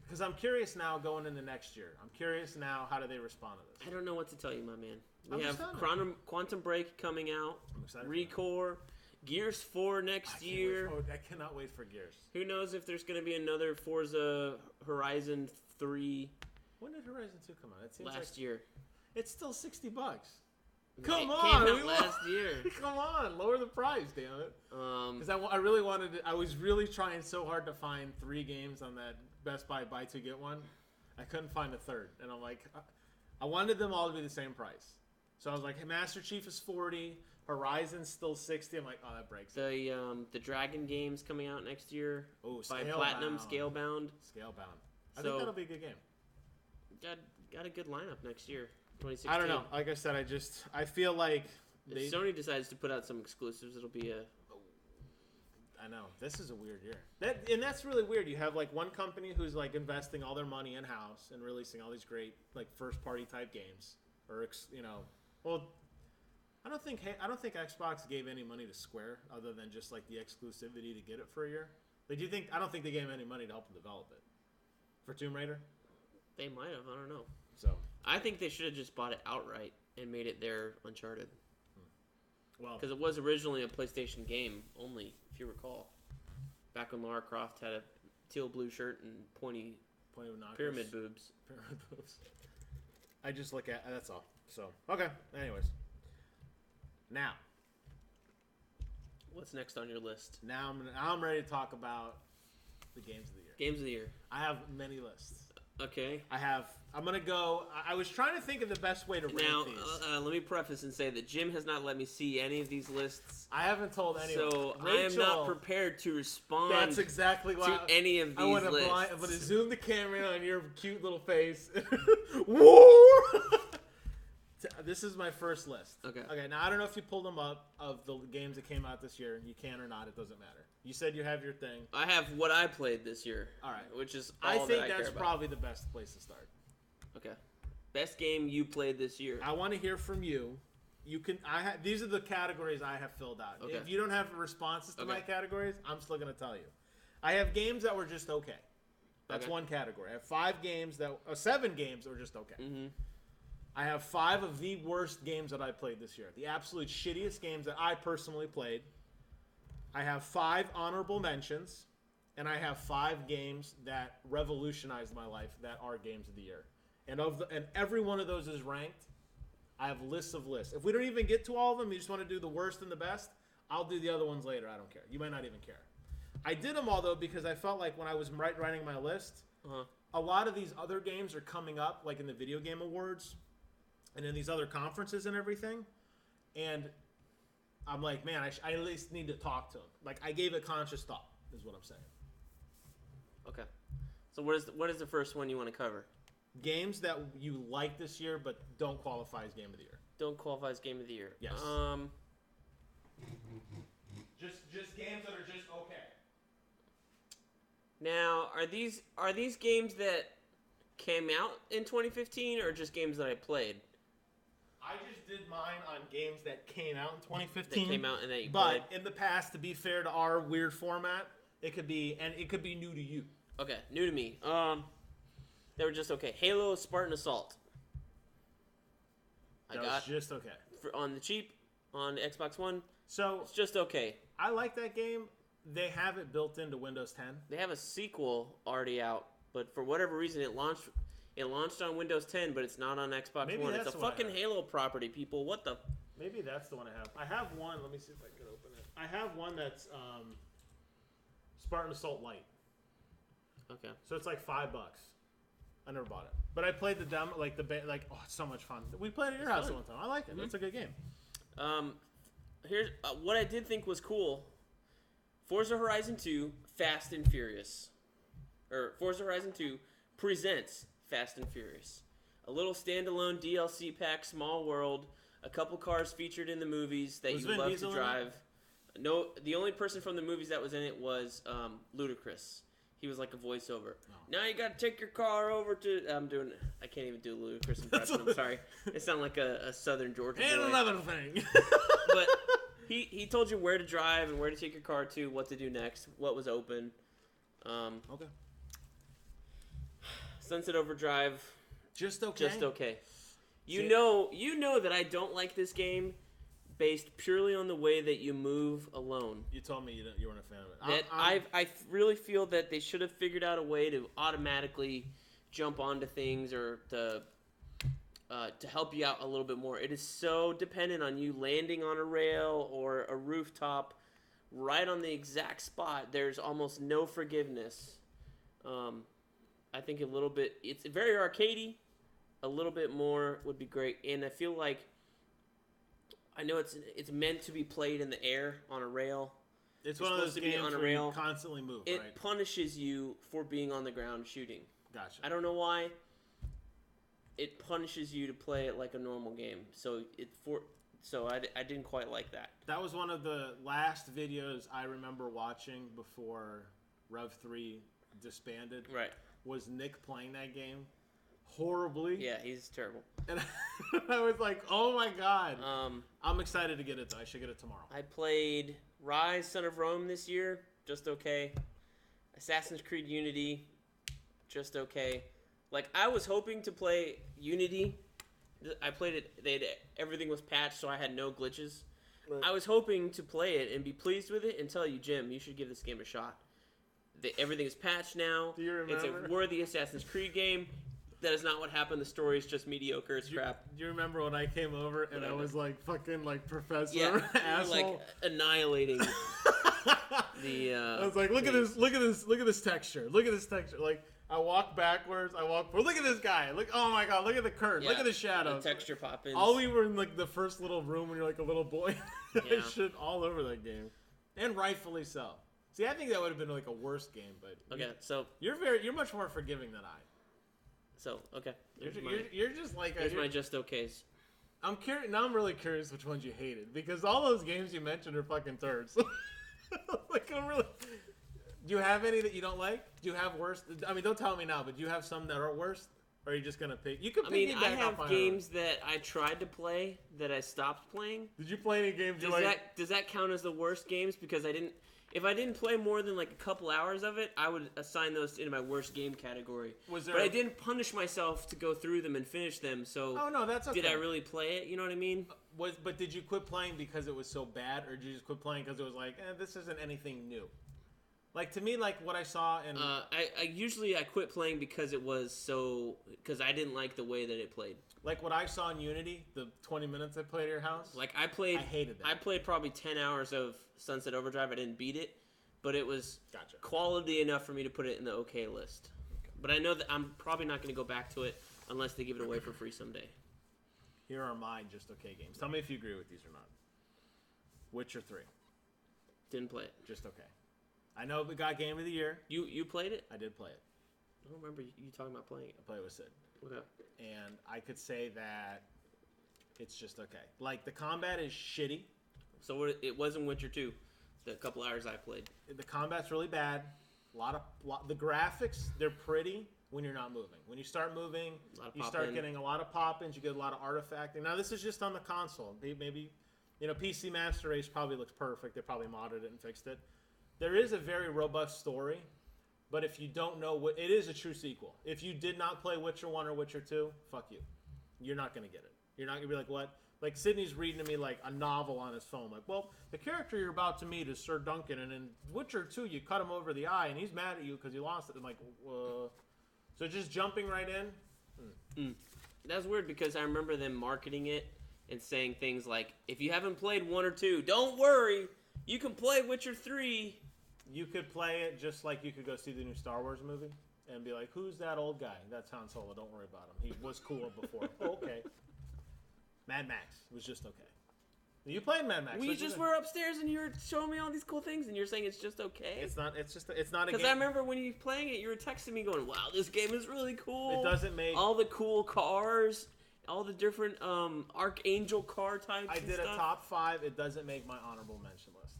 Because I'm curious now going into next year. I'm curious now how do they respond to this. I don't know what to tell you, my man. We I'm have Quantum Break coming out. I'm excited. Recore. Gears 4 next year. I cannot wait for Gears. Who knows if there's going to be another Forza Horizon 3. When did Horizon 2 come out? It seems last year. It's still $60. Come on, came out last year. Come on, lower the price, damn it. Because I really wanted to. I was really trying so hard to find 3 games on that Best Buy 2 get 1. I couldn't find a third, and I'm like, I wanted them all to be the same price. So I was like, hey, Master Chief is $40, Horizon's still $60. I'm like, oh, that breaks it. The Dragon game's coming out next year. Oh, by Platinum, Scalebound. I think that'll be a good game. Got a good lineup next year, 2016. I don't know. Like I said, I feel like if Sony decides to put out some exclusives, it'll be a. I know this is a weird year. That's really weird. You have like one company who's like investing all their money in house and releasing all these great like first party type games, or well, I don't think Xbox gave any money to Square other than just like the exclusivity to get it for a year. I don't think they gave any money to help them develop it for Tomb Raider. They might have. I don't know. So I think they should have just bought it outright and made it their Uncharted. Well, because it was originally a PlayStation game only, if you recall. Back when Lara Croft had a teal blue shirt and pointy pyramid boobs. Pyramid boobs. I just look at that's all. So okay. Anyways, now what's next on your list? Now I'm ready to talk about the games of the year. Games of the year. I have many lists. Okay. I'm going to go. I was trying to think of the best way to rank these. Now, let me preface and say that Jim has not let me see any of these lists. I haven't told anyone. So I am not prepared to respond that's exactly why to any of these lists. I'm going to zoom the camera in on your cute little face. Whoa! This is my first list. Okay. Now, I don't know if you pulled them up of the games that came out this year. You can or not. It doesn't matter. You said you have your thing. I have what I played this year. All right. Which is I all think that I that's care about. Probably the best place to start. Okay. Best game you played this year. I want to hear from you. You can. These are the categories I have filled out. Okay. If you don't have responses to my categories, I'm still going to tell you. I have games that were just okay. That's one category. I have 7 games that were just okay. Mm-hmm. I have 5 of the worst games that I played this year. The absolute shittiest games that I personally played. I have 5 honorable mentions, and I have 5 games that revolutionized my life that are games of the year. And every one of those is ranked. I have lists of lists. If we don't even get to all of them, you just want to do the worst and the best, I'll do the other ones later. I don't care. You might not even care. I did them all, though, because I felt like when I was writing my list, a lot of these other games are coming up, like in the Video Game Awards and in these other conferences and everything. And I'm like, man, I at least need to talk to them. Like, I gave it conscious thought, is what I'm saying. Okay. So what is the first one you want to cover? Games that you like this year but don't qualify as Game of the Year. Don't qualify as Game of the Year. Yes. Just games that are just okay. Now, are these games that came out in 2015 or just games that I played? I just did mine on games that came out in 2015. That came out and that you played. But in the past, to be fair to our weird format, it could be new to you. Okay, new to me. They were just okay. Halo Spartan Assault. That was just okay. On the cheap, on Xbox One. So it's just okay. I like that game. They have it built into Windows 10. They have a sequel already out, but for whatever reason, it launched on Windows 10, but it's not on Xbox One. It's a fucking Halo property, people. What the? Maybe that's the one I have. I have one. Let me see if I can open it. I have one that's Spartan Assault Lite. Okay. So it's like $5. I never bought it, but I played the demo. Oh, it's so much fun. We played at your house one time. I like it. Mm-hmm. It's a good game. Here's what I did think was cool. Forza Horizon 2 Fast and Furious. Or Forza Horizon 2 presents Fast and Furious. A little standalone DLC pack, small world, a couple cars featured in the movies that you love to drive. No, the only person from the movies that was in it was Ludacris. He was like a voiceover. Oh. Now you got to take your car over to... I can't even do a Ludacris impression. I'm sorry. It sounded like a Southern Georgia boy. And another thing. But he told you where to drive and where to take your car to, what to do next, what was open. Okay. Sunset Overdrive. Just okay. Just okay. You know that I don't like this game based purely on the way that you move alone. You told me you weren't a fan of it. I really feel that they should have figured out a way to automatically jump onto things or to help you out a little bit more. It is so dependent on you landing on a rail or a rooftop right on the exact spot. There's almost no forgiveness. I think a little bit... It's very arcadey. A little bit more would be great. And I feel like... I know it's meant to be played in the air on a rail. It's one of those games where you constantly move, right? It punishes you for being on the ground shooting. Gotcha. I don't know why. It punishes you to play it like a normal game. So I didn't quite like that. That was one of the last videos I remember watching before Rev 3 disbanded. Right. Was Nick playing that game horribly. Yeah, he's terrible. And I was like, oh my god. I'm excited to get it, though. I should get it tomorrow. I played Rise, Son of Rome this year. Just okay. Assassin's Creed Unity. Just okay. Like, I was hoping to play Unity. I played it. Everything was patched, so I had no glitches. Right. I was hoping to play it and be pleased with it and tell you, Jim, you should give this game a shot. Everything is patched now. Do you remember? It's a worthy Assassin's Creed game. That is not what happened. The story is just mediocre as crap. Do you remember when I came over and I was like fucking like professor asshole? Like annihilating the I was like, look at this texture. Look at this texture. Like I walk backwards, I walk forward. Look at this guy. Look, oh my god, look at the curve. Look at the shadows. The texture pop-ins. All we were in like the first little room when you're like a little boy. Shit all over that game. And rightfully so. See, I think that would have been like a worse game, but so you're much more forgiving than I. So, okay. You're just like... Here's my just okays. I'm curious. Now I'm really curious which ones you hated. Because all those games you mentioned are fucking turds. Like, I'm really... Do you have any that you don't like? Do you have worse? I mean, don't tell me now, but do you have some that are worse? Or are you just gonna pick? You can. I have games that I tried to play that I stopped playing. Did you play any games? Does that count as the worst games? Because I didn't. If I didn't play more than like a couple hours of it, I would assign those into my worst game category. But I didn't punish myself to go through them and finish them. So oh no, that's okay. Did I really play it? You know what I mean? But did you quit playing because it was so bad, or did you just quit playing because it was like, this isn't anything new? Like, to me, like, what I saw in... I quit playing because I didn't like the way that it played. Like, what I saw in Unity, the 20 minutes I played at your house... Like, I hated that. I played probably 10 hours of Sunset Overdrive. I didn't beat it, but it was quality enough for me to put it in the okay list. Okay. But I know that I'm probably not going to go back to it unless they give it away for free someday. Here are my just okay games. Tell me if you agree with these or not. Witcher 3. Didn't play it. Just okay. I know we got Game of the Year. You played it? I did play it. I don't remember you talking about playing it. I played it with Sid. Okay. And I could say that it's just okay. Like, the combat is shitty. So it wasn't Witcher 2, the couple hours I played. The combat's really bad. The graphics, they're pretty when you're not moving. When you start moving, you start getting a lot of pop-ins. You get a lot of artifacting. Now, this is just on the console. Maybe PC Master Race probably looks perfect. They probably modded it and fixed it. There is a very robust story, but if you don't know it is a true sequel. If you did not play Witcher 1 or Witcher 2, fuck you. You're not going to get it. You're not going to be like, what? Like, Sydney's reading to me, like, a novel on his phone. Like, well, the character you're about to meet is Sir Duncan, and in Witcher 2, you cut him over the eye, and he's mad at you because you lost it. I'm like, so just jumping right in? That's weird because I remember them marketing it and saying things like, if you haven't played 1 or 2, don't worry. You can play Witcher 3. You could play it just like you could go see the new Star Wars movie and be like, who's that old guy? That's Han Solo. Don't worry about him. He was cooler before. Oh, okay. Mad Max was just okay. You played Mad Max. We just were upstairs and you were showing me all these cool things and you're saying it's just okay? It's not a game. Because I remember when you were playing it, you were texting me going, wow, this game is really cool. It doesn't make... all the cool cars, all the different Archangel car types I did a top 5. It doesn't make my honorable mention list.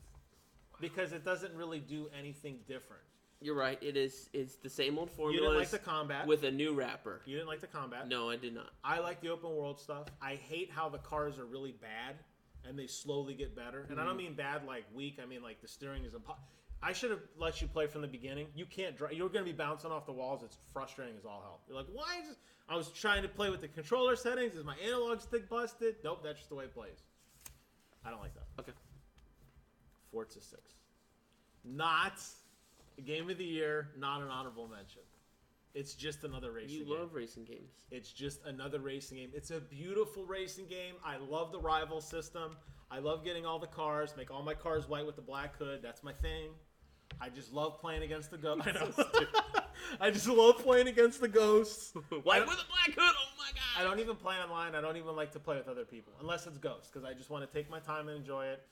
Because it doesn't really do anything different. You're right. It's the same old formula. You didn't like the combat. With a new wrapper. You didn't like the combat. No, I did not. I like the open world stuff. I hate how the cars are really bad and they slowly get better. And I don't mean bad like weak. I mean like the steering is I should have let you play from the beginning. You can't drive. You're going to be bouncing off the walls. It's frustrating as all hell. You're like, why is this? I was trying to play with the controller settings. Is my analog stick busted? Nope, that's just the way it plays. I don't like that. Okay. Forza 6. Not a Game of the Year, not an honorable mention. It's just another racing game. You love racing games. It's just another racing game. It's a beautiful racing game. I love the rival system. I love getting all the cars, make all my cars white with the black hood. That's my thing. I just love playing against the ghosts. I know. I just love playing against the ghosts. White with a black hood, oh my god. I don't even play online. I don't even like to play with other people, unless it's ghosts, because I just want to take my time and enjoy it.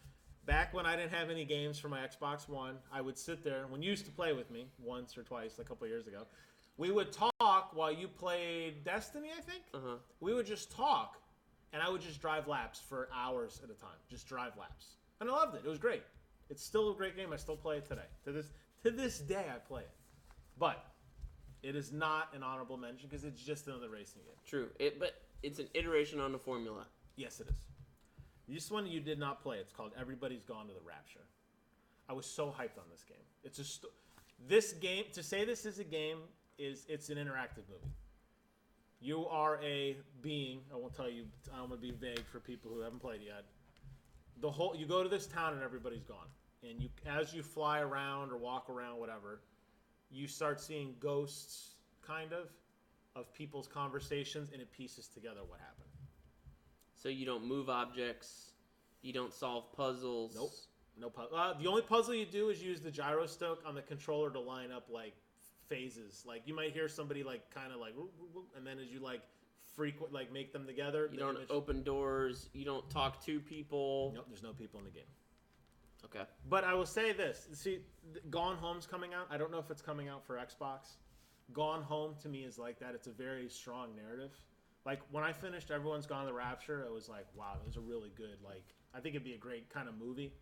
Back when I didn't have any games for my Xbox One, I would sit there. When you used to play with me once or twice a couple years ago, we would talk while you played Destiny, I think. Uh-huh. We would just talk, and I would just drive laps for hours at a time. Just drive laps. And I loved it. It was great. It's still a great game. I still play it today. To this day, I play it. But it is not an honorable mention because it's just another racing game. True. But it's an iteration on the formula. Yes, it is. This one you did not play. It's called Everybody's Gone to the Rapture. I was so hyped on this game. This game, to say this is a game, it's an interactive movie. You are a being. I won't tell you. I'm going to be vague for people who haven't played yet. You go to this town and everybody's gone. And as you fly around or walk around, whatever, you start seeing ghosts, kind of people's conversations, and it pieces together what happened. So you don't move objects, you don't solve puzzles. Nope. No puzzle. The only puzzle you do is use the gyroscope on the controller to line up like phases. Like you might hear somebody like kind of like, and then as you like make them together. You don't open doors. You don't talk to people. Nope. There's no people in the game. Okay. But I will say this. See, Gone Home's coming out. I don't know if it's coming out for Xbox. Gone Home to me is like that. It's a very strong narrative. Like, when I finished Everyone's Gone to the Rapture, it was like, wow, it was a really good, like, I think it'd be a great kind of movie.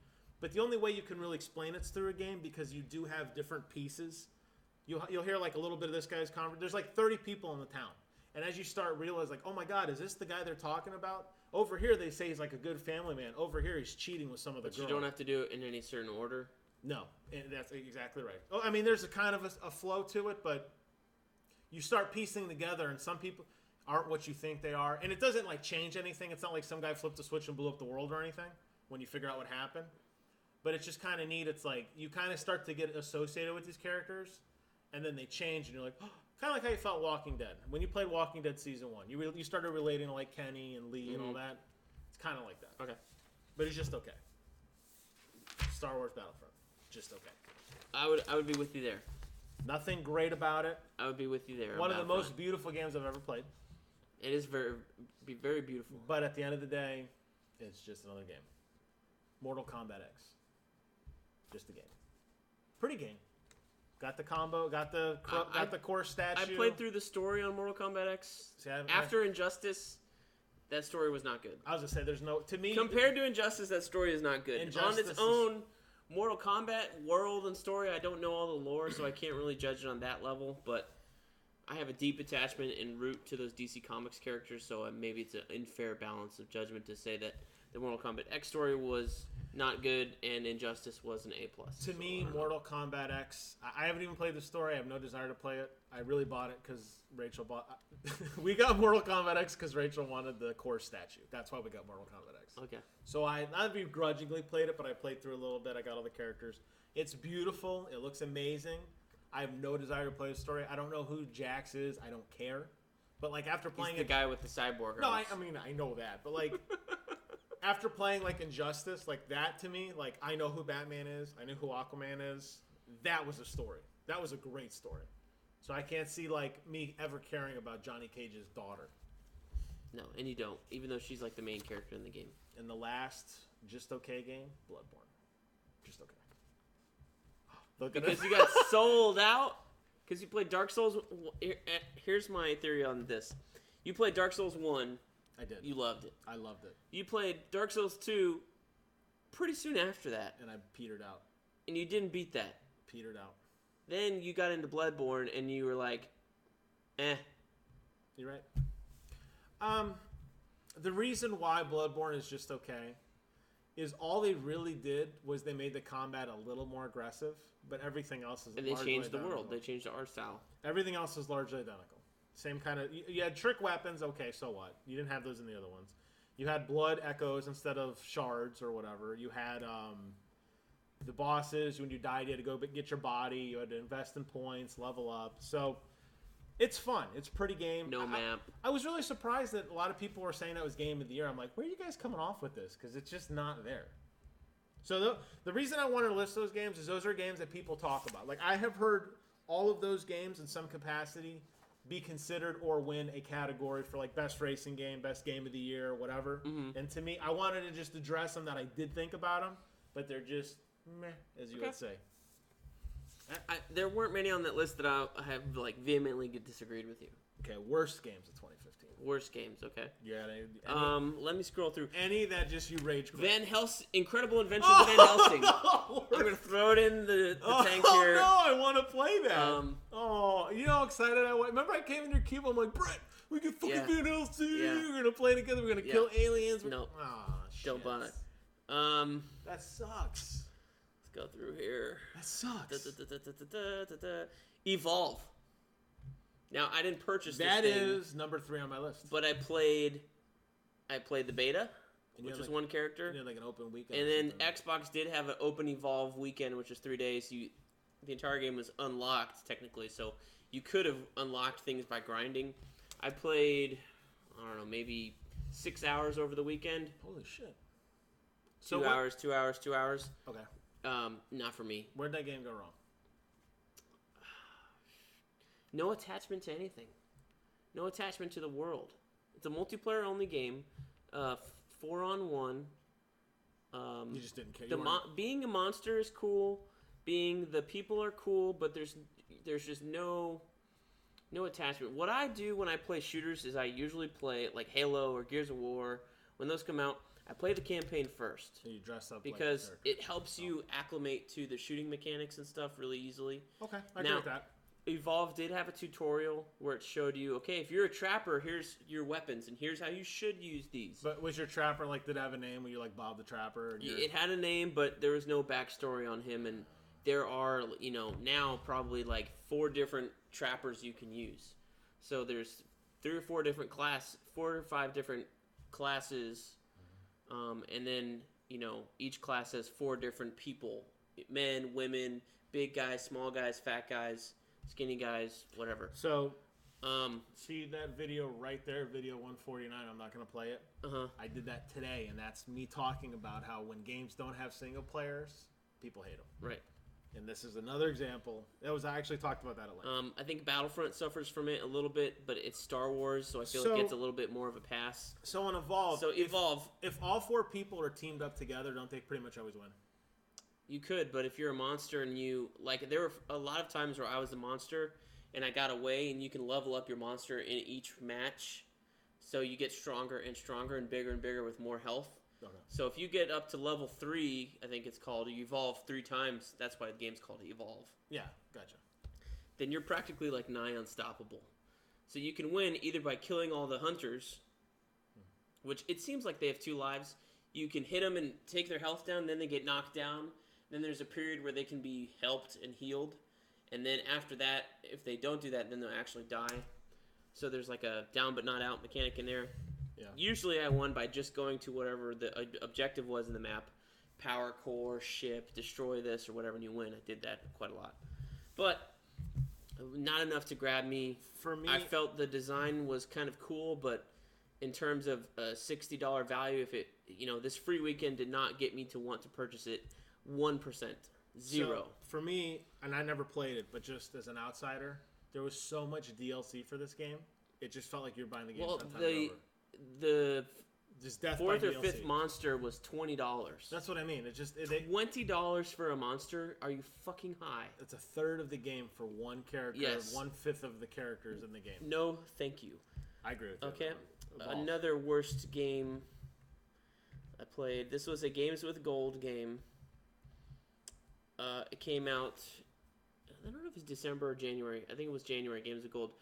But the only way you can really explain it's through a game, because you do have different pieces. You'll hear, like, a little bit of this guy's conversation. There's, like, 30 people in the town. And as you start realizing, like, oh my God, is this the guy they're talking about? Over here, they say he's like a good family man. Over here, he's cheating with some of the girls. You don't have to do it in any certain order. No, and that's exactly right. Oh, I mean, there's a kind of a flow to it, but you start piecing together, and some people aren't what you think they are. And it doesn't, like, change anything. It's not like some guy flipped a switch and blew up the world or anything when you figure out what happened. But it's just kind of neat. It's like you kind of start to get associated with these characters, and then they change, and you're like, oh, kind of like how you felt Walking Dead. When you played Walking Dead Season 1, you started relating to, like, Kenny and Lee and all that. It's kind of like that. Okay. But it's just okay. Star Wars Battlefront. Just okay. I would be with you there. Nothing great about it. I would be with you there. One of the most beautiful games I've ever played. It is very beautiful. But at the end of the day, it's just another game. Mortal Kombat X. Just a game. Pretty game. Got the combo. Got the core statue. I played through the story on Mortal Kombat X. See, After Injustice, that story was not good. I was gonna say there's no to me compared to Injustice. That story is not good. On its own, Mortal Kombat world and story, I don't know all the lore, so I can't really judge it on that level. But I have a deep attachment and root to those DC Comics characters, so maybe it's an unfair balance of judgment to say that the Mortal Kombat X story was not good and Injustice was an A+. To me, Mortal Kombat X, I haven't even played the story. I have no desire to play it. I really bought it because Rachel bought we got Mortal Kombat X because Rachel wanted the core statue. That's why we got Mortal Kombat X. Okay. So I begrudgingly played it, but I played through a little bit. I got all the characters. It's beautiful. It looks amazing. I have no desire to play the story. I don't know who Jax is. I don't care. But, like, after playing He's the guy with the cyborg. No, I mean, I know that. But, like, after playing, like, Injustice, like, that to me, like, I know who Batman is. I know who Aquaman is. That was a story. That was a great story. So I can't see, like, me ever caring about Johnny Cage's daughter. No, and you don't. Even though she's, like, the main character in the game. And the last just okay game, Bloodborne. Just okay. Because you got sold out? Because you played Dark Souls... Here's my theory on this. You played Dark Souls 1. I did. You loved it. I loved it. You played Dark Souls 2 pretty soon after that. And I petered out. And you didn't beat that. Petered out. Then you got into Bloodborne and you were like, eh. You're right. The reason why Bloodborne is just okay is all they really did was they made the combat a little more aggressive, but everything else is largely identical. And they changed the world. They changed the art style. Everything else is largely identical. Same kind of... You had trick weapons, okay, so what? You didn't have those in the other ones. You had blood echoes instead of shards or whatever. You had the bosses. When you died, you had to go get your body. You had to invest in points, level up. So... It's fun. It's a pretty game. No map. I was really surprised that a lot of people were saying that was game of the year. I'm like, where are you guys coming off with this? Because it's just not there. So the reason I wanted to list those games is those are games that people talk about. Like, I have heard all of those games in some capacity be considered or win a category for, like, best racing game, best game of the year, whatever. Mm-hmm. And to me, I wanted to just address them that I did think about them, but they're just meh, as you would say. There weren't many on that list that I have, like, vehemently disagreed with you. Okay, worst games of 2015. Worst games, okay. Yeah. Let me scroll through. Any that just you rage quit. Van Helsing, Incredible Adventures of Van Helsing. No, I'm gonna throw it in the tank here. Oh no, I want to play that. You know how excited I was. Remember I came in your cube. I'm like, Brent, we can fucking Van Helsing. Yeah. We're gonna play together. We're gonna kill aliens. No, shit. Don't buy it. That sucks. Go through here. That sucks. Evolve. Now I didn't purchase that. This That thing, is number 3 on my list. but I played the beta, which was one character. You had like an open weekend. And then Xbox did have an open Evolve weekend, which was 3 days. The entire game was unlocked technically, so you could have unlocked things by grinding. I played, I don't know, maybe 6 hours over the weekend. Holy shit. 2 hours. Okay. Not for me. Where'd that game go wrong? No attachment to anything. No attachment to the world. It's a multiplayer-only game. 4-on-1. You just didn't care. Being a monster is cool. The people are cool, but there's just no attachment. What I do when I play shooters is I usually play like Halo or Gears of War. When those come out, I play the campaign first. So you dress up because it helps you acclimate to the shooting mechanics and stuff really easily. Okay, I agree with that. Evolve did have a tutorial where it showed you, okay, if you're a trapper, here's your weapons, and here's how you should use these. But was your trapper, like, did it have a name? Were you, like, Bob the Trapper? And It had a name, but there was no backstory on him, and there are, now probably, like, 4 different trappers you can use. So there's 4 or 5 different classes, and then, each class has 4 different people. Men, women, big guys, small guys, fat guys, skinny guys, whatever. So, see that video right there, video 149, I'm not going to play it. I did that today, and that's me talking about how when games don't have single players, people hate them. Right. And this is another example. I actually talked about that at length. I think Battlefront suffers from it a little bit, but it's Star Wars, so I feel it gets a little bit more of a pass. So in Evolve, Evolve, if all 4 people are teamed up together, don't they pretty much always win? You could, but if you're a monster and there were a lot of times where I was a monster and I got away, and you can level up your monster in each match, so you get stronger and stronger and bigger with more health. Okay. So if you get up to level 3, I think it's called, you evolve 3 times, that's why the game's called Evolve. Yeah, gotcha. Then you're practically like nigh unstoppable. So you can win either by killing all the hunters, which it seems like they have 2 lives. You can hit them and take their health down, then they get knocked down. Then there's a period where they can be helped and healed. And then after that, if they don't do that, then they'll actually die. So there's like a down but not out mechanic in there. Yeah. Usually I won by just going to whatever the objective was in the map. Power core, ship, destroy this, or whatever, and you win. I did that quite a lot. But not enough to grab me. For me, I felt the design was kind of cool, but in terms of a $60 value, if it, this free weekend did not get me to want to purchase it, 1%. 0. So, for me, and I never played it, but just as an outsider, there was so much DLC for this game. It just felt like you were buying the game 10 times over. The just death 4th by or DLC. 5th monster was $20. That's what I mean. $20 for a monster? Are you fucking high? It's a third of the game for one character. Yes. 1/5 of the characters in the game. No, thank you. I agree with you. Okay. Another worst game I played. This was a Games with Gold game. It came out, I don't know if it's December or January. I think it was January, Games with Gold.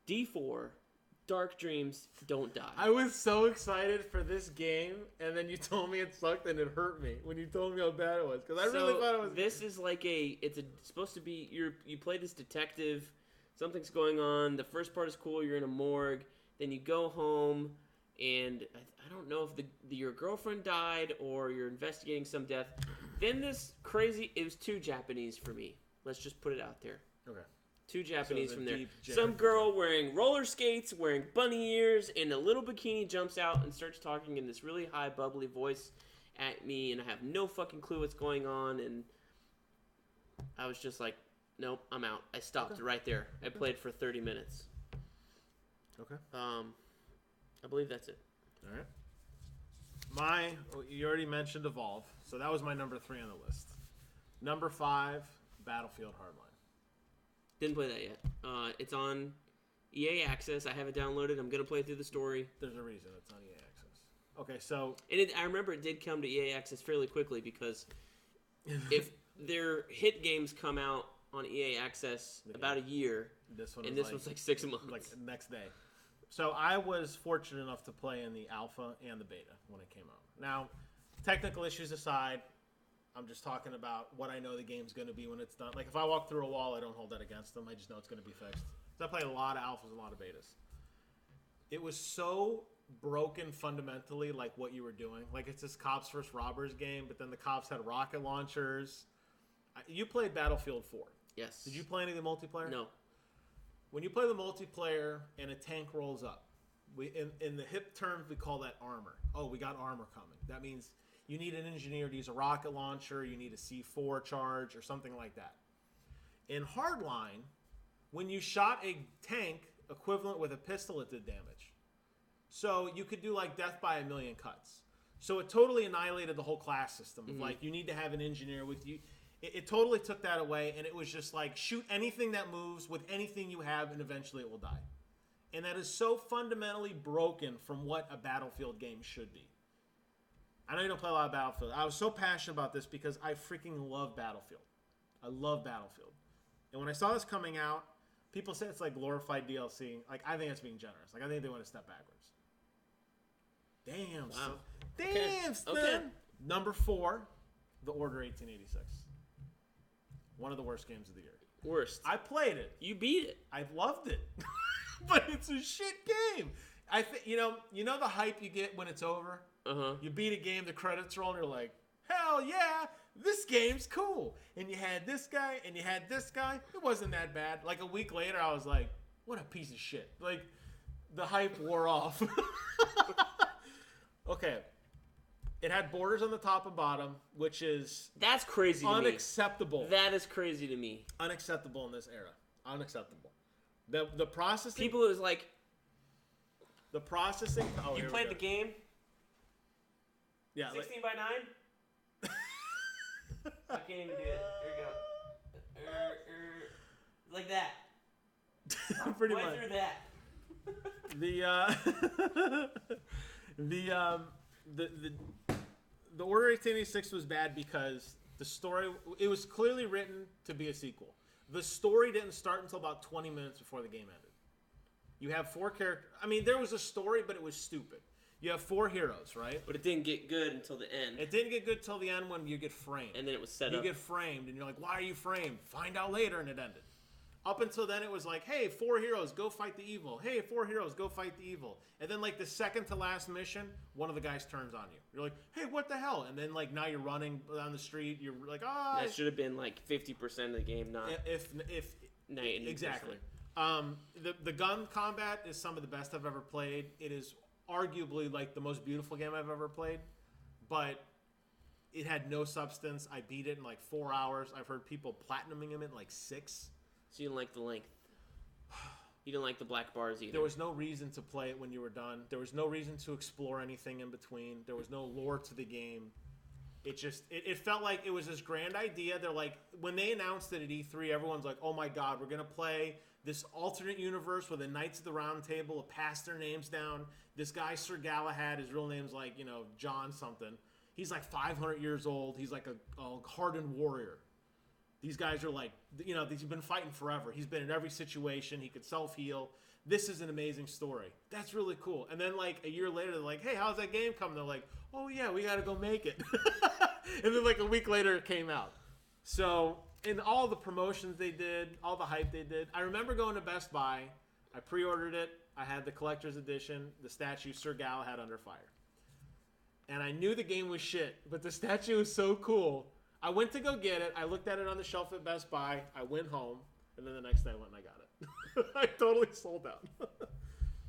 D4, Dark Dreams Don't Die. I was so excited for this game, and then you told me it sucked, and it hurt me when you told me how bad it was. Because I really thought it was... This is like it's supposed to be, you play this detective, something's going on, the first part is cool, you're in a morgue, then you go home, and I don't know if your girlfriend died or you're investigating some death. Then it was too Japanese for me. Let's just put it out there. Okay. Too Japanese from there. Japanese. Some girl wearing roller skates, wearing bunny ears, and a little bikini jumps out and starts talking in this really high, bubbly voice at me, and I have no fucking clue what's going on, and I was just like, nope, I'm out. I stopped right there. I played for 30 minutes. Okay. I believe that's it. All right. You already mentioned Evolve, so that was my number 3 on the list. Number 5, Battlefield Hardline. Didn't play that yet. It's on EA Access. I have it downloaded. I'm gonna play through the story. There's a reason it's on EA Access. Okay, so I remember it did come to EA Access fairly quickly because if their hit games come out on EA Access about a year, this was like 6 months, like the next day. So I was fortunate enough to play in the alpha and the beta when it came out. Now, technical issues aside, I'm just talking about what I know the game's going to be when it's done. Like, if I walk through a wall, I don't hold that against them. I just know it's going to be fixed. So I played a lot of alphas and a lot of betas. It was so broken fundamentally, like what you were doing. Like, it's this cops versus robbers game, but then the cops had rocket launchers. You played Battlefield 4. Yes. Did you play any of the multiplayer? No. When you play the multiplayer and a tank rolls up, in the hip terms, we call that armor. Oh, we got armor coming. That means you need an engineer to use a rocket launcher, you need a C4 charge, or something like that. In Hardline, when you shot a tank equivalent with a pistol, it did damage. So you could do like death by a million cuts. So it totally annihilated the whole class system. Mm-hmm. Like, you need to have an engineer with you. It totally took that away, and it was just like, shoot anything that moves with anything you have, and eventually it will die. And that is so fundamentally broken from what a Battlefield game should be. I know you don't play a lot of Battlefield. I was so passionate about this because I freaking love Battlefield. I love Battlefield. And when I saw this coming out, people say it's like glorified DLC. Like, I think it's being generous. Like, I think they went a step backwards. Damn, Wow. son. Damn, son. Okay. Number 4, The Order 1886. One of the worst games of the year. Worst. I played it. You beat it. I loved it. But it's a shit game. I think you know the hype you get when it's over? Uh-huh. You beat a game, the credits roll, and you're like, hell yeah, this game's cool. And you had this guy, and you had this guy. It wasn't that bad. Like a week later, I was like, what a piece of shit. Like, the hype wore off. Okay. It had borders on the top and bottom, which is That's crazy to unacceptable. me. That is crazy to me. Unacceptable in this era. Unacceptable. The processing. People is like, The processing. Oh, you here we played go. the game? Yeah. 16 by 9? I can't even do it. Here we go. Like that. Pretty Went much. through that. The Order 1886 was bad because the story, it was clearly written to be a sequel. The story didn't start until about 20 minutes before the game ended. You have 4 characters. I mean, there was a story, but it was stupid. You have 4 heroes, right? But it didn't get good until the end. It didn't get good till the end when you get framed. And then it was set You up. get framed, and you're like, why are you framed? Find out later, and it ended. Up until then, it was like, hey, 4 heroes, go fight the evil. Hey, 4 heroes, go fight the evil. And then, like, the second to last mission, one of the guys turns on you. You're like, hey, what the hell? And then, like, now you're running down the street. You're like, ah. That should have been like 50% of the game, not If 90%. exactly. The gun combat is some of the best I've ever played. It is arguably, like, the most beautiful game I've ever played. But it had no substance. I beat it in, like, 4 hours. I've heard people platinuming him in, like, 6. So you didn't like the length. You didn't like the black bars either. There was no reason to play it when you were done. There was no reason to explore anything in between. There was no lore to the game. It felt like it was this grand idea. They're like, when they announced it at E3, everyone's like, oh my God, we're going to play this alternate universe where the Knights of the Round Table have passed their names down. This guy, Sir Galahad, his real name's like, John something. He's like 500 years old. He's like a hardened warrior. These guys are like, he's been fighting forever. He's been in every situation. He could self-heal. This is an amazing story. That's really cool. And then, like, a year later, they're like, hey, how's that game coming? They're like, oh, yeah, we got to go make it. And then, like, a week later, it came out. So, in all the promotions they did, all the hype they did, I remember going to Best Buy. I pre-ordered it. I had the collector's edition, the statue Sir Galahad under fire. And I knew the game was shit, but the statue was so cool. I went to go get it. I looked at it on the shelf at Best Buy. I went home, and then the next day I went and I got it. I totally sold out.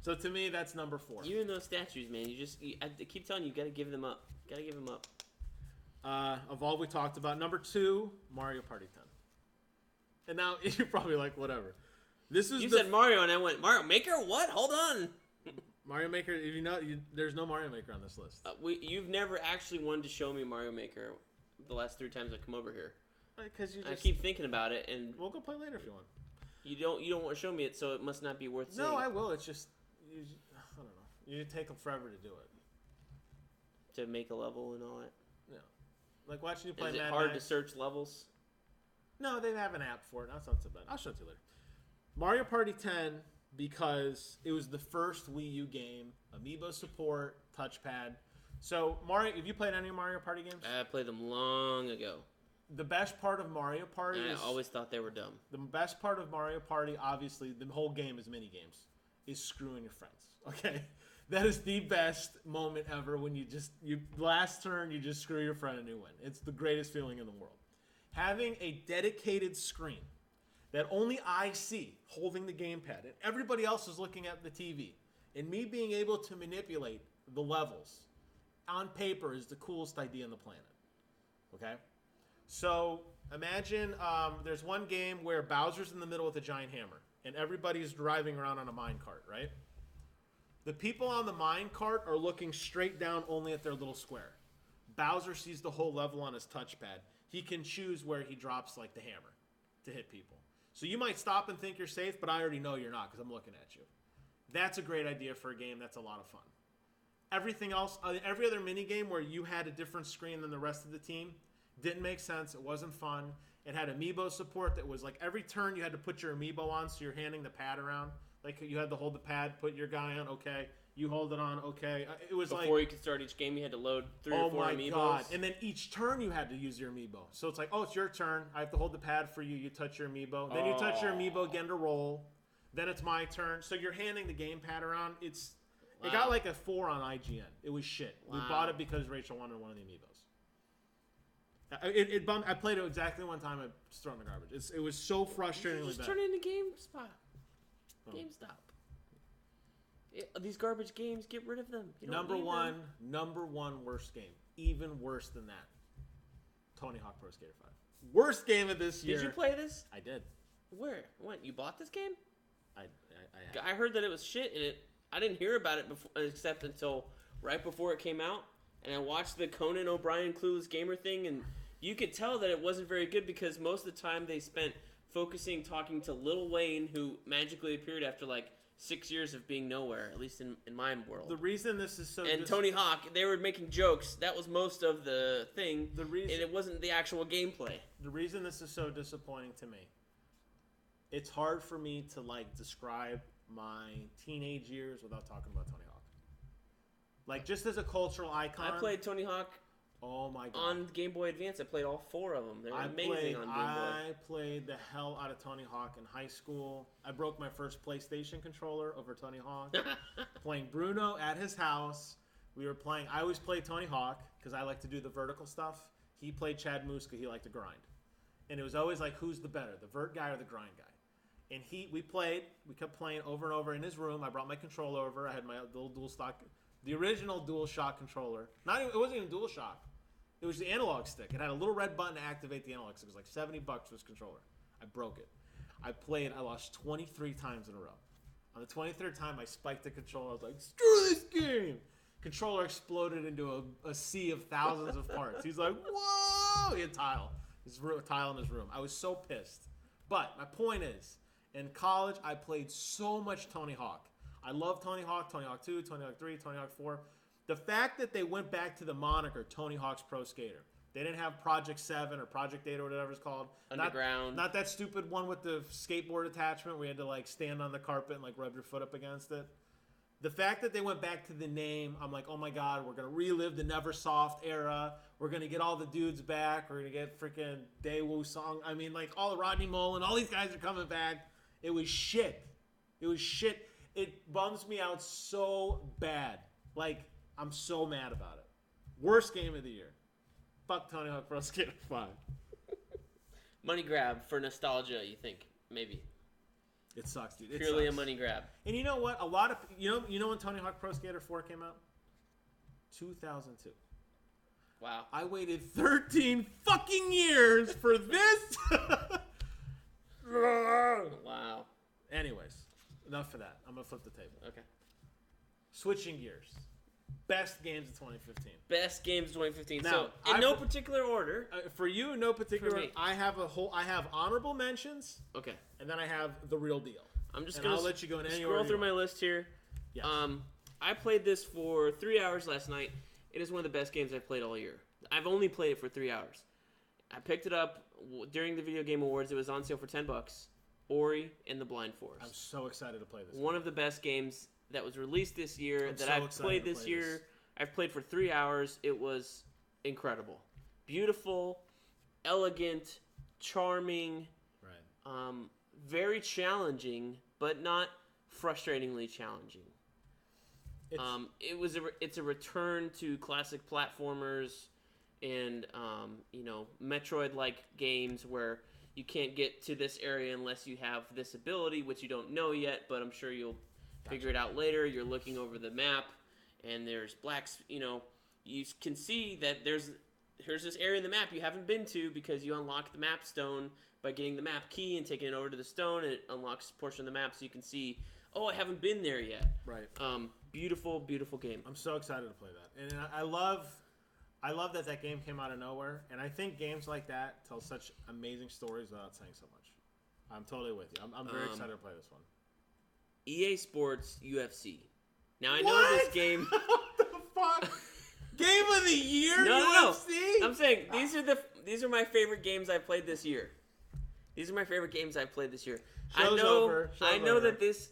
So to me, that's number 4. You and those statues, man. I keep telling you, you got to give them up. Got to give them up. Of all we talked about, number 2, Mario Party 10. And now you're probably like, whatever. This is You said Mario, and I went, Mario Maker? What? Hold on. Mario Maker. There's no Mario Maker on this list. You've never actually wanted to show me Mario Maker the last 3 times I come over here. Because I keep thinking about it, and we'll go play later if you want. You don't want to show me it, so it must not be worth seeing. No, I will. It's just, I don't know. You take them forever to do it. To make a level and all that. Yeah. Like watching you play Is it Mad hard Max. to search levels? No, they have an app for it. That's not so bad. I'll show it to you later. Mario Party 10, because it was the first Wii U game, Amiibo support, touchpad. So, Mario, have you played any Mario Party games? I played them long ago. The best part of Mario Party And is... I always thought they were dumb. The best part of Mario Party, obviously, the whole game is mini games, is screwing your friends. Okay? That is the best moment ever when you last turn, you just screw your friend and you win. It's the greatest feeling in the world. Having a dedicated screen that only I see holding the gamepad and everybody else is looking at the TV, and me being able to manipulate the levels on paper is the coolest idea on the planet. Okay? So imagine there's one game where Bowser's in the middle with a giant hammer, and everybody's driving around on a minecart, right? The people on the minecart are looking straight down only at their little square. Bowser sees the whole level on his touchpad. He can choose where he drops like the hammer to hit people. So you might stop and think you're safe, but I already know you're not because I'm looking at you. That's a great idea for a game. That's a lot of fun. Everything else, every other mini game where you had a different screen than the rest of the team, didn't make sense. It wasn't fun. It had amiibo support that was like every turn you had to put your amiibo on, so you're handing the pad around. Like you had to hold the pad, put your guy on, okay. You hold it on, okay. It was Before you could start each game, you had to load 3 or 4 amiibos. Oh my god! And then each turn you had to use your amiibo. So it's like, oh, it's your turn. I have to hold the pad for you. You touch your amiibo. Then you touch your amiibo again to roll. Then it's my turn. So you're handing the gamepad around. It got like a 4 on IGN. It was shit. Wow. We bought it because Rachel wanted one of the amiibos. It bummed. I played it exactly one time. I just threw it in the garbage. It was so frustratingly bad. Just turn it into GameStop. These garbage games, get rid of them. Number one worst game. Even worse than that. Tony Hawk Pro Skater 5. Worst game of this year. Did you play this? I did. Where? When? You bought this game? I heard that it was shit, and I didn't hear about it except until right before it came out, and I watched the Conan O'Brien Clueless Gamer thing, and you could tell that it wasn't very good because most of the time they spent talking to Lil Wayne, who magically appeared after like 6 years of being nowhere, at least in my world. The reason this is so... And Tony Hawk, they were making jokes. That was most of the thing, and it wasn't the actual gameplay. The reason this is so disappointing to me, it's hard for me to like describe my teenage years without talking about Tony Hawk. Like, just as a cultural icon... I played Tony Hawk... Oh my god! On Game Boy Advance, I played all 4 of them. They're amazing on Game Boy. I played the hell out of Tony Hawk in high school. I broke my first PlayStation controller over Tony Hawk. Playing Bruno at his house. We were playing. I always played Tony Hawk because I like to do the vertical stuff. He played Chad Muska. He liked to grind, and it was always like, who's the better, the vert guy or the grind guy? And we kept playing over and over in his room. I brought my controller over. I had my little the original DualShock controller. It wasn't even DualShock. It was the analog stick. It had a little red button to activate the analog stick. It was like $70 for this controller. I broke it. I lost 23 times in a row. On the 23rd time, I spiked the controller. I was like, screw this game! Controller exploded into a sea of thousands of parts. He's like, whoa! He had tile in his room. I was so pissed. But my point is, in college, I played so much Tony Hawk. I love Tony Hawk 2, Tony Hawk 3, Tony Hawk 4. The fact that they went back to the moniker Tony Hawk's Pro Skater. They didn't have Project 7 or Project 8 or whatever it's called. Underground. Not that stupid one with the skateboard attachment where you had to like stand on the carpet and like rub your foot up against it. The fact that they went back to the name, I'm like, oh my god, we're going to relive the Neversoft era. We're going to get all the dudes back. We're going to get freaking Daewoo Song. I mean, like all Rodney Mullen, all these guys are coming back. It was shit. It bums me out so bad. Like, I'm so mad about it. Worst game of the year. Fuck Tony Hawk Pro Skater 5. Money grab for nostalgia, you think? Maybe. It sucks, dude. Purely a money grab. And you know what? You know when Tony Hawk Pro Skater 4 came out? 2002. Wow. I waited 13 fucking years for this. Wow. Anyways, enough for that. I'm gonna flip the table. Okay. Switching gears. Best games of 2015. Best games of 2015. Now, so, in no particular order. For you, in no particular order. I have honorable mentions. Okay. And then I have the real deal. I'm just gonna I'll let you go in any order. Scroll through my list here. Yes. I played this for 3 hours last night. It is one of the best games I've played all year. I've only played it for 3 hours. I picked it up during the Video Game Awards. It was on sale for $10. Ori and the Blind Forest. I'm so excited to play this. One of the best games that was released this year I've played this year. I've played for 3 hours. It was incredible. Beautiful, elegant, charming. Right. Very challenging, but not frustratingly challenging. It's a return to classic platformers and Metroid-like games where you can't get to this area unless you have this ability, which you don't know yet, but I'm sure you'll figure it out later. You're looking over the map, and there's blacks. You can see that here's this area in the map you haven't been to because you unlock the map stone by getting the map key and taking it over to the stone, and it unlocks a portion of the map so you can see, oh, I haven't been there yet. Right. Beautiful, beautiful game. I'm so excited to play that. And I love that game came out of nowhere, and I think games like that tell such amazing stories without saying so much. I'm totally with you. I'm very excited to play this one. EA Sports UFC. Now I know this game. What the fuck? Game of the year? No. UFC? I'm saying these are These are my favorite games I've played this year. Show's over. I know that this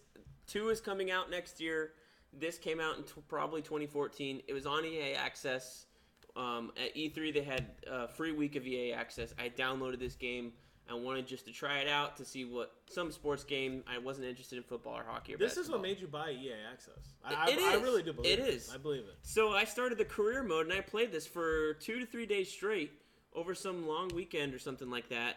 2 is coming out next year. This came out in probably 2014. It was on EA Access. At E3, they had a free week of EA Access. I downloaded this game. I wanted just to try it out to see what some sports game. I wasn't interested in football or hockey or This basketball. is what made you buy EA Access. It is. I really do believe it. It is. I believe it. So I started the career mode, and I played this for 2 to 3 days straight over some long weekend or something like that.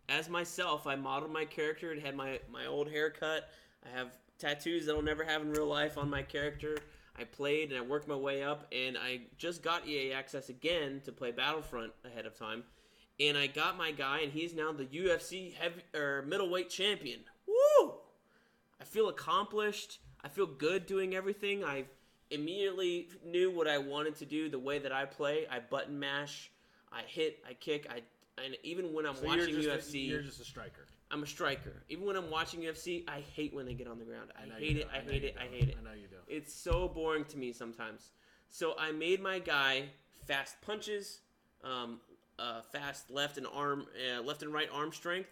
As myself, I modeled my character. It had my old haircut. I have tattoos that I'll never have in real life on my character. I played, and I worked my way up, and I just got EA Access again to play Battlefront ahead of time. And I got my guy, and he's now the UFC middleweight champion. Woo! I feel accomplished. I feel good doing everything. I immediately knew what I wanted to do. The way that I play, I button mash, I hit, I kick, and even when I'm watching UFC, you're just a striker. I'm a striker. Even when I'm watching UFC, I hate when they get on the ground. I hate it. I know you do. It's so boring to me sometimes. So I made my guy fast punches, fast left and right arm strength.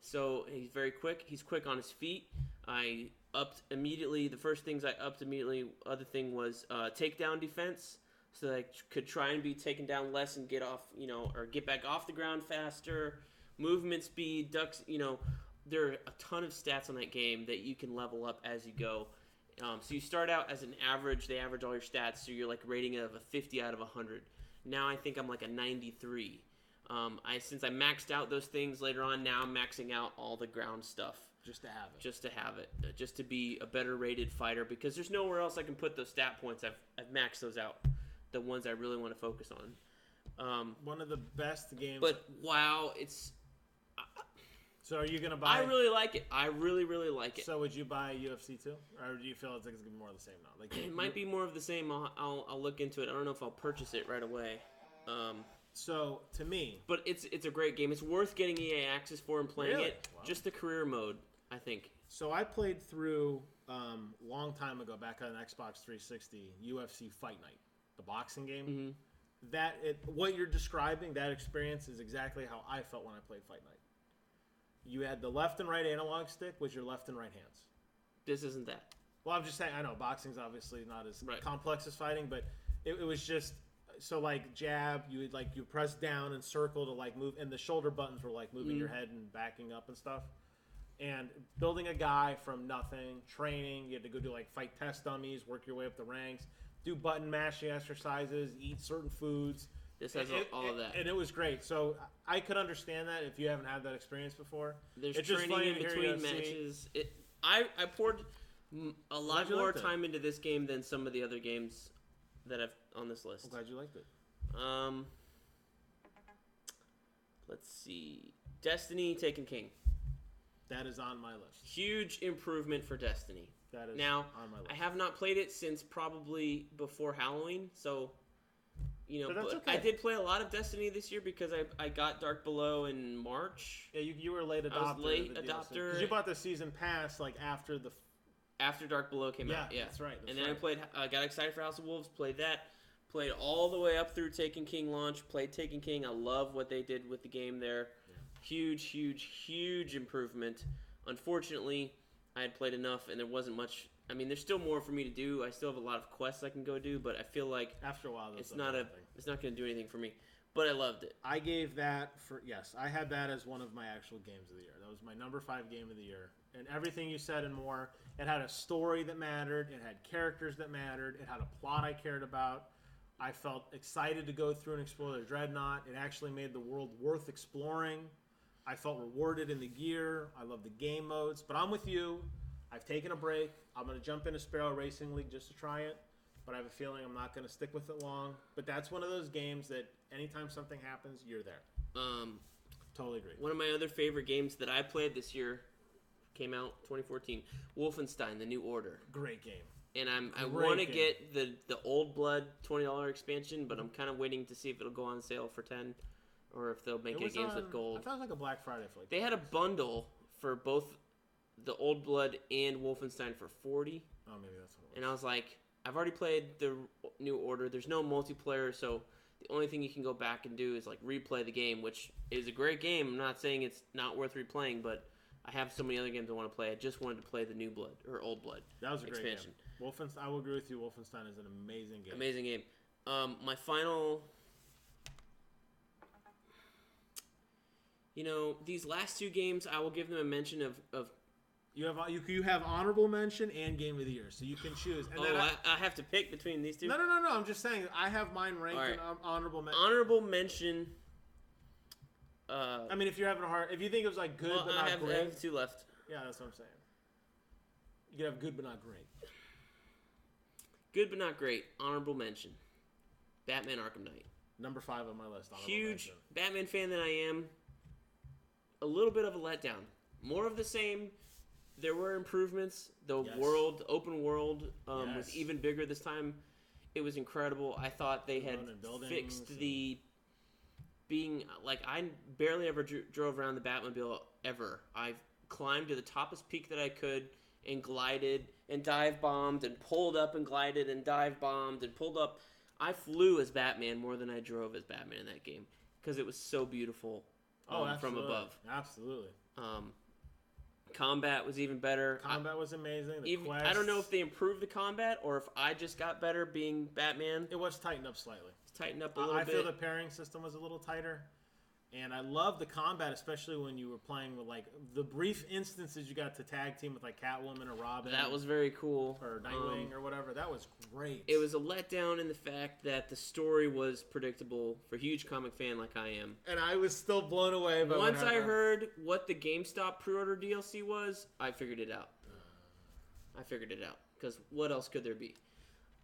So he's very quick. He's quick on his feet. I upped immediately. The first things I upped immediately. Other thing was takedown defense, so that I could try and be taken down less and get off, or get back off the ground faster. Movement speed, ducks. There are a ton of stats on that game that you can level up as you go. So you start out as an average. They average all your stats, so you're like rating it of a 50 out of 100. Now I think I'm like a 93. Since I maxed out those things later on, now I'm maxing out all the ground stuff. Just to have it. Just to be a better rated fighter, because there's nowhere else I can put those stat points. I've maxed those out. The ones I really want to focus on. One of the best games. But wow, it's... So are you going to buy... I really like it. I really, really like it. So would you buy UFC too? Or do you feel it's going to be more of the same now? Like, it might be more of the same. I'll look into it. I don't know if I'll purchase it right away. So, to me... But it's a great game. It's worth getting EA Access for and playing it. Wow. Just the career mode, I think. So I played through, long time ago, back on Xbox 360, UFC Fight Night, the boxing game. Mm-hmm. What you're describing, that experience, is exactly how I felt when I played Fight Night. You had the left and right analog stick with your left and right hands. This isn't that. Well, I'm just saying, I know boxing's obviously not as complex as fighting, but it was just... So, like, jab, you press down and circle to, like, move, and the shoulder buttons were, like, moving your head and backing up and stuff. And building a guy from nothing, training, you had to go do, like, fight test dummies, work your way up the ranks, do button mashing exercises, eat certain foods. This has all of that. And it was great. So, I could understand that if you haven't had that experience before. There's it's training in between matches. I poured a lot more time into this game than some of the other games that I've on this list. I'm glad you liked it. Let's see. Destiny Taken King. That is on my list. Huge improvement for Destiny. That is now, on my list. I have not played it since probably before Halloween, so but that's okay. I did play a lot of Destiny this year because I got Dark Below in March. Yeah, you were a late adopter. I was late adopter. Because you bought the season pass after Dark Below came out. Yeah, that's right. Then I got excited for House of Wolves, played that. Played all the way up through Taken King launch. Played Taken King. I love what they did with the game there. Yeah. Huge improvement. Unfortunately, I had played enough, and there wasn't much. I mean, there's still more for me to do. I still have a lot of quests I can go do, but I feel like after a while, it's not going to do anything for me. But I loved it. I gave that I had that as one of my actual games of the year. That was my number 5 game of the year, and everything you said and more. It had a story that mattered. It had characters that mattered. It had a plot I cared about. I felt excited to go through and explore the Dreadnought. It actually made the world worth exploring. I felt rewarded in the gear. I love the game modes. But I'm with you. I've taken a break. I'm going to jump into Sparrow Racing League just to try it. But I have a feeling I'm not going to stick with it long. But that's one of those games that anytime something happens, you're there. Totally agree. One of my other favorite games that I played this year came out 2014. Wolfenstein: The New Order. Great game. And I want to get the Old Blood $20 expansion, but I'm kind of waiting to see if it'll go on sale for $10 or if they'll make it games with gold. I thought it was like a Black Friday for They had a bundle for both the Old Blood and Wolfenstein for $40. Oh, maybe that's what it was. And I was like, I've already played the New Order. There's no multiplayer, so The only thing you can go back and do is like replay the game, which is a great game. I'm not saying it's not worth replaying, but I have so many other games I want to play. I just wanted to play the New Blood or Old Blood. That was a expansion. Great game. Wolfenstein. I will agree with you. Wolfenstein is an amazing game. Amazing game. My final. These last 2 games, I will give them a mention of You have honorable mention and game of the year, so you can choose. And then I have to pick between these 2? No. I'm just saying I have mine ranked in honorable mention. Honorable mention. I mean, if you're having a hard, if you think it was like good but not great. I have 2 left. Yeah, that's what I'm saying. You can have good but not great. Good but not great. Honorable mention. Batman Arkham Knight. Number 5 on my list. Huge Batman fan that I am. A little bit of a letdown. More of the same. There were improvements. The open world, was even bigger this time. It was incredible. I thought they had fixed the being like I barely ever drove around the Batmobile ever. I've climbed to the toppest peak that I could and glided and dive bombed and pulled up and glided and dive bombed and pulled up. I flew as Batman more than I drove as Batman in that game because it was so beautiful from above. Absolutely. Combat was even better. Combat was amazing. I don't know if they improved the combat or if I just got better being Batman. It was tightened up slightly. It's tightened up a little bit. I feel the pairing system was a little tighter. And I love the combat, especially when you were playing with, like, the brief instances you got to tag team with, like, Catwoman or Robin. That was very cool. Or Nightwing or whatever. That was great. It was a letdown in the fact that the story was predictable for a huge comic fan like I am. And I was still blown away by Once I heard what the GameStop pre-order DLC was, I figured it out. Because what else could there be?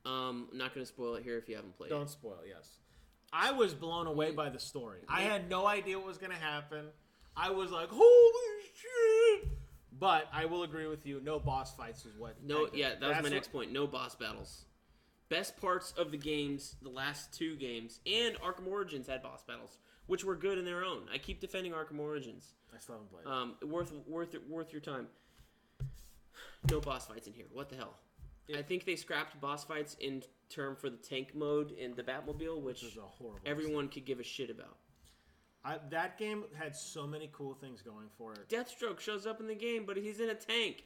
I'm not going to spoil it here if you haven't played it. Don't spoil, yes. I was blown away by the story. I had no idea what was going to happen. I was like, holy shit! But I will agree with you. No boss fights is what. That was my next point. No boss battles. Best parts of the games, the last 2 games, and Arkham Origins had boss battles, which were good in their own. I keep defending Arkham Origins. I still haven't played it. Worth your time. No boss fights in here. What the hell? I think they scrapped boss fights in term for the tank mode in the Batmobile, which is a horrible everyone could give a shit about. That game had so many cool things going for it. Deathstroke shows up in the game, but he's in a tank.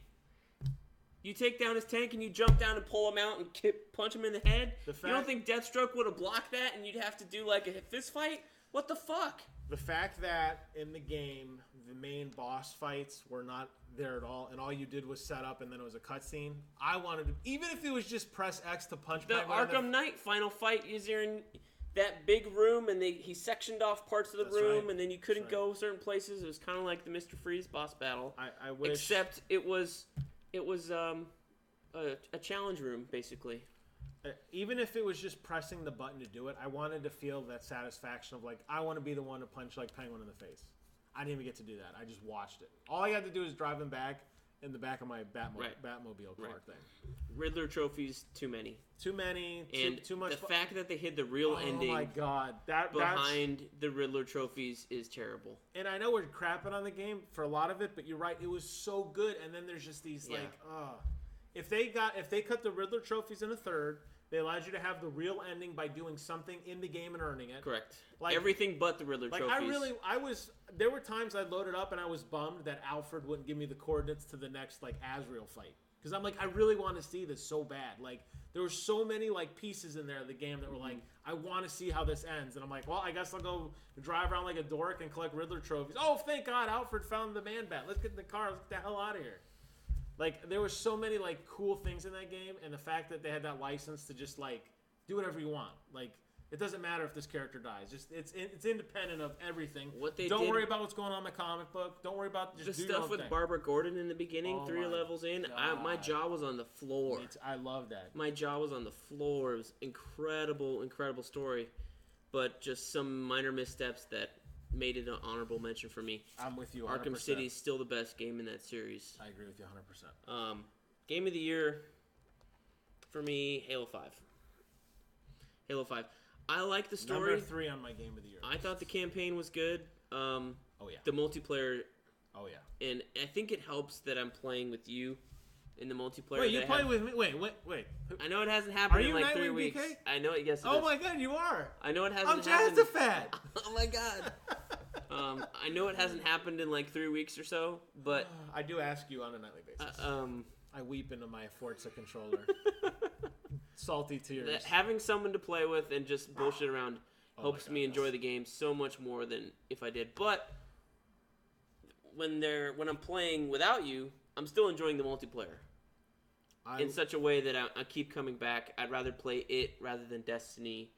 You take down his tank and you jump down and pull him out and punch him in the head? You don't think Deathstroke would have blocked that and you'd have to do like a fist fight? What the fuck? The fact that in the game, the main boss fights were not there at all, and all you did was set up and then it was a cutscene. I wanted to, even if it was just press X to punch. The Arkham Knight final fight is there in that big room, and he sectioned off parts of the room, and then you couldn't go certain places. It was kind of like the Mr. Freeze boss battle. I wish, except it was a challenge room basically. Even if it was just pressing the button to do it, I wanted to feel that satisfaction of like, I want to be the one to punch like Penguin in the face. I didn't even get to do that. I just watched it. All I had to do was drive him back in the back of my Batmobile car thing. Riddler trophies, too many. Too many. And too much. The fact that they hid the real ending. Oh my god, behind the Riddler trophies is terrible. And I know we're crapping on the game for a lot of it, but you're right. It was so good. And then there's just these if they cut the Riddler trophies in a third. They allowed you to have the real ending by doing something in the game and earning it. Correct. Like, everything but the Riddler trophies. There were times I loaded up and I was bummed that Alfred wouldn't give me the coordinates to the next, like, Azrael fight. Because I'm like, I really want to see this so bad. Like, there were so many, like, pieces in there of the game that were like, I want to see how this ends. And I'm like, well, I guess I'll go drive around like a dork and collect Riddler trophies. Oh, thank God, Alfred found the Man-Bat. Let's get in the car. Let's get the hell out of here. Like, there were so many, like, cool things in that game, and the fact that they had that license to just, like, do whatever you want. Like, it doesn't matter if this character dies. Just it's independent of everything. Don't worry about what's going on in the comic book. Don't worry about the stuff with Barbara Gordon in the beginning, 3 levels in. My jaw was on the floor. I love that. My jaw was on the floor. It was incredible, incredible story, but just some minor missteps that made it an honorable mention for me. I'm with you 100%. Arkham City is still the best game in that series. I agree with you 100%. Game of the year for me, Halo 5. Halo 5. I like the story. Number 3 on my game of the year. I thought the campaign was good. Oh yeah. The multiplayer. Oh yeah. And I think it helps that I'm playing with you in the multiplayer. Wait, you play with me? Wait. I know it hasn't happened Are you in like 3 Nightwing weeks. BK? I know it. Yes. It Oh is. my God, you are. I know it hasn't. I'm happened. Jazzafat. Oh my God. I know it hasn't happened in like 3 weeks or so, but I do ask you on a nightly basis. I weep into my Forza controller. Salty tears. Having someone to play with and just bullshit around helps me enjoy the game so much more than if I did. But when I'm playing without you, I'm still enjoying the multiplayer in such a way that I keep coming back. I'd rather play it rather than Destiny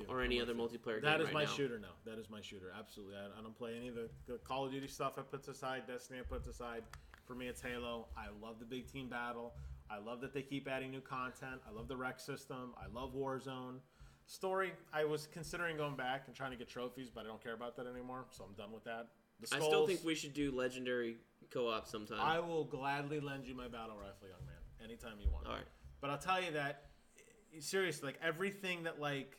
or any other multiplayer game. That is right my now. shooter now. That is my shooter. Absolutely. I don't play any of the Call of Duty stuff I put aside. Destiny I put aside. For me, it's Halo. I love the big team battle. I love that they keep adding new content. I love the rec system. I love Warzone. Story, I was considering going back and trying to get trophies, but I don't care about that anymore, so I'm done with that. I still think we should do legendary co-op sometime. I will gladly lend you my battle rifle, young man, anytime you want. All right. But I'll tell you that, seriously, like everything that like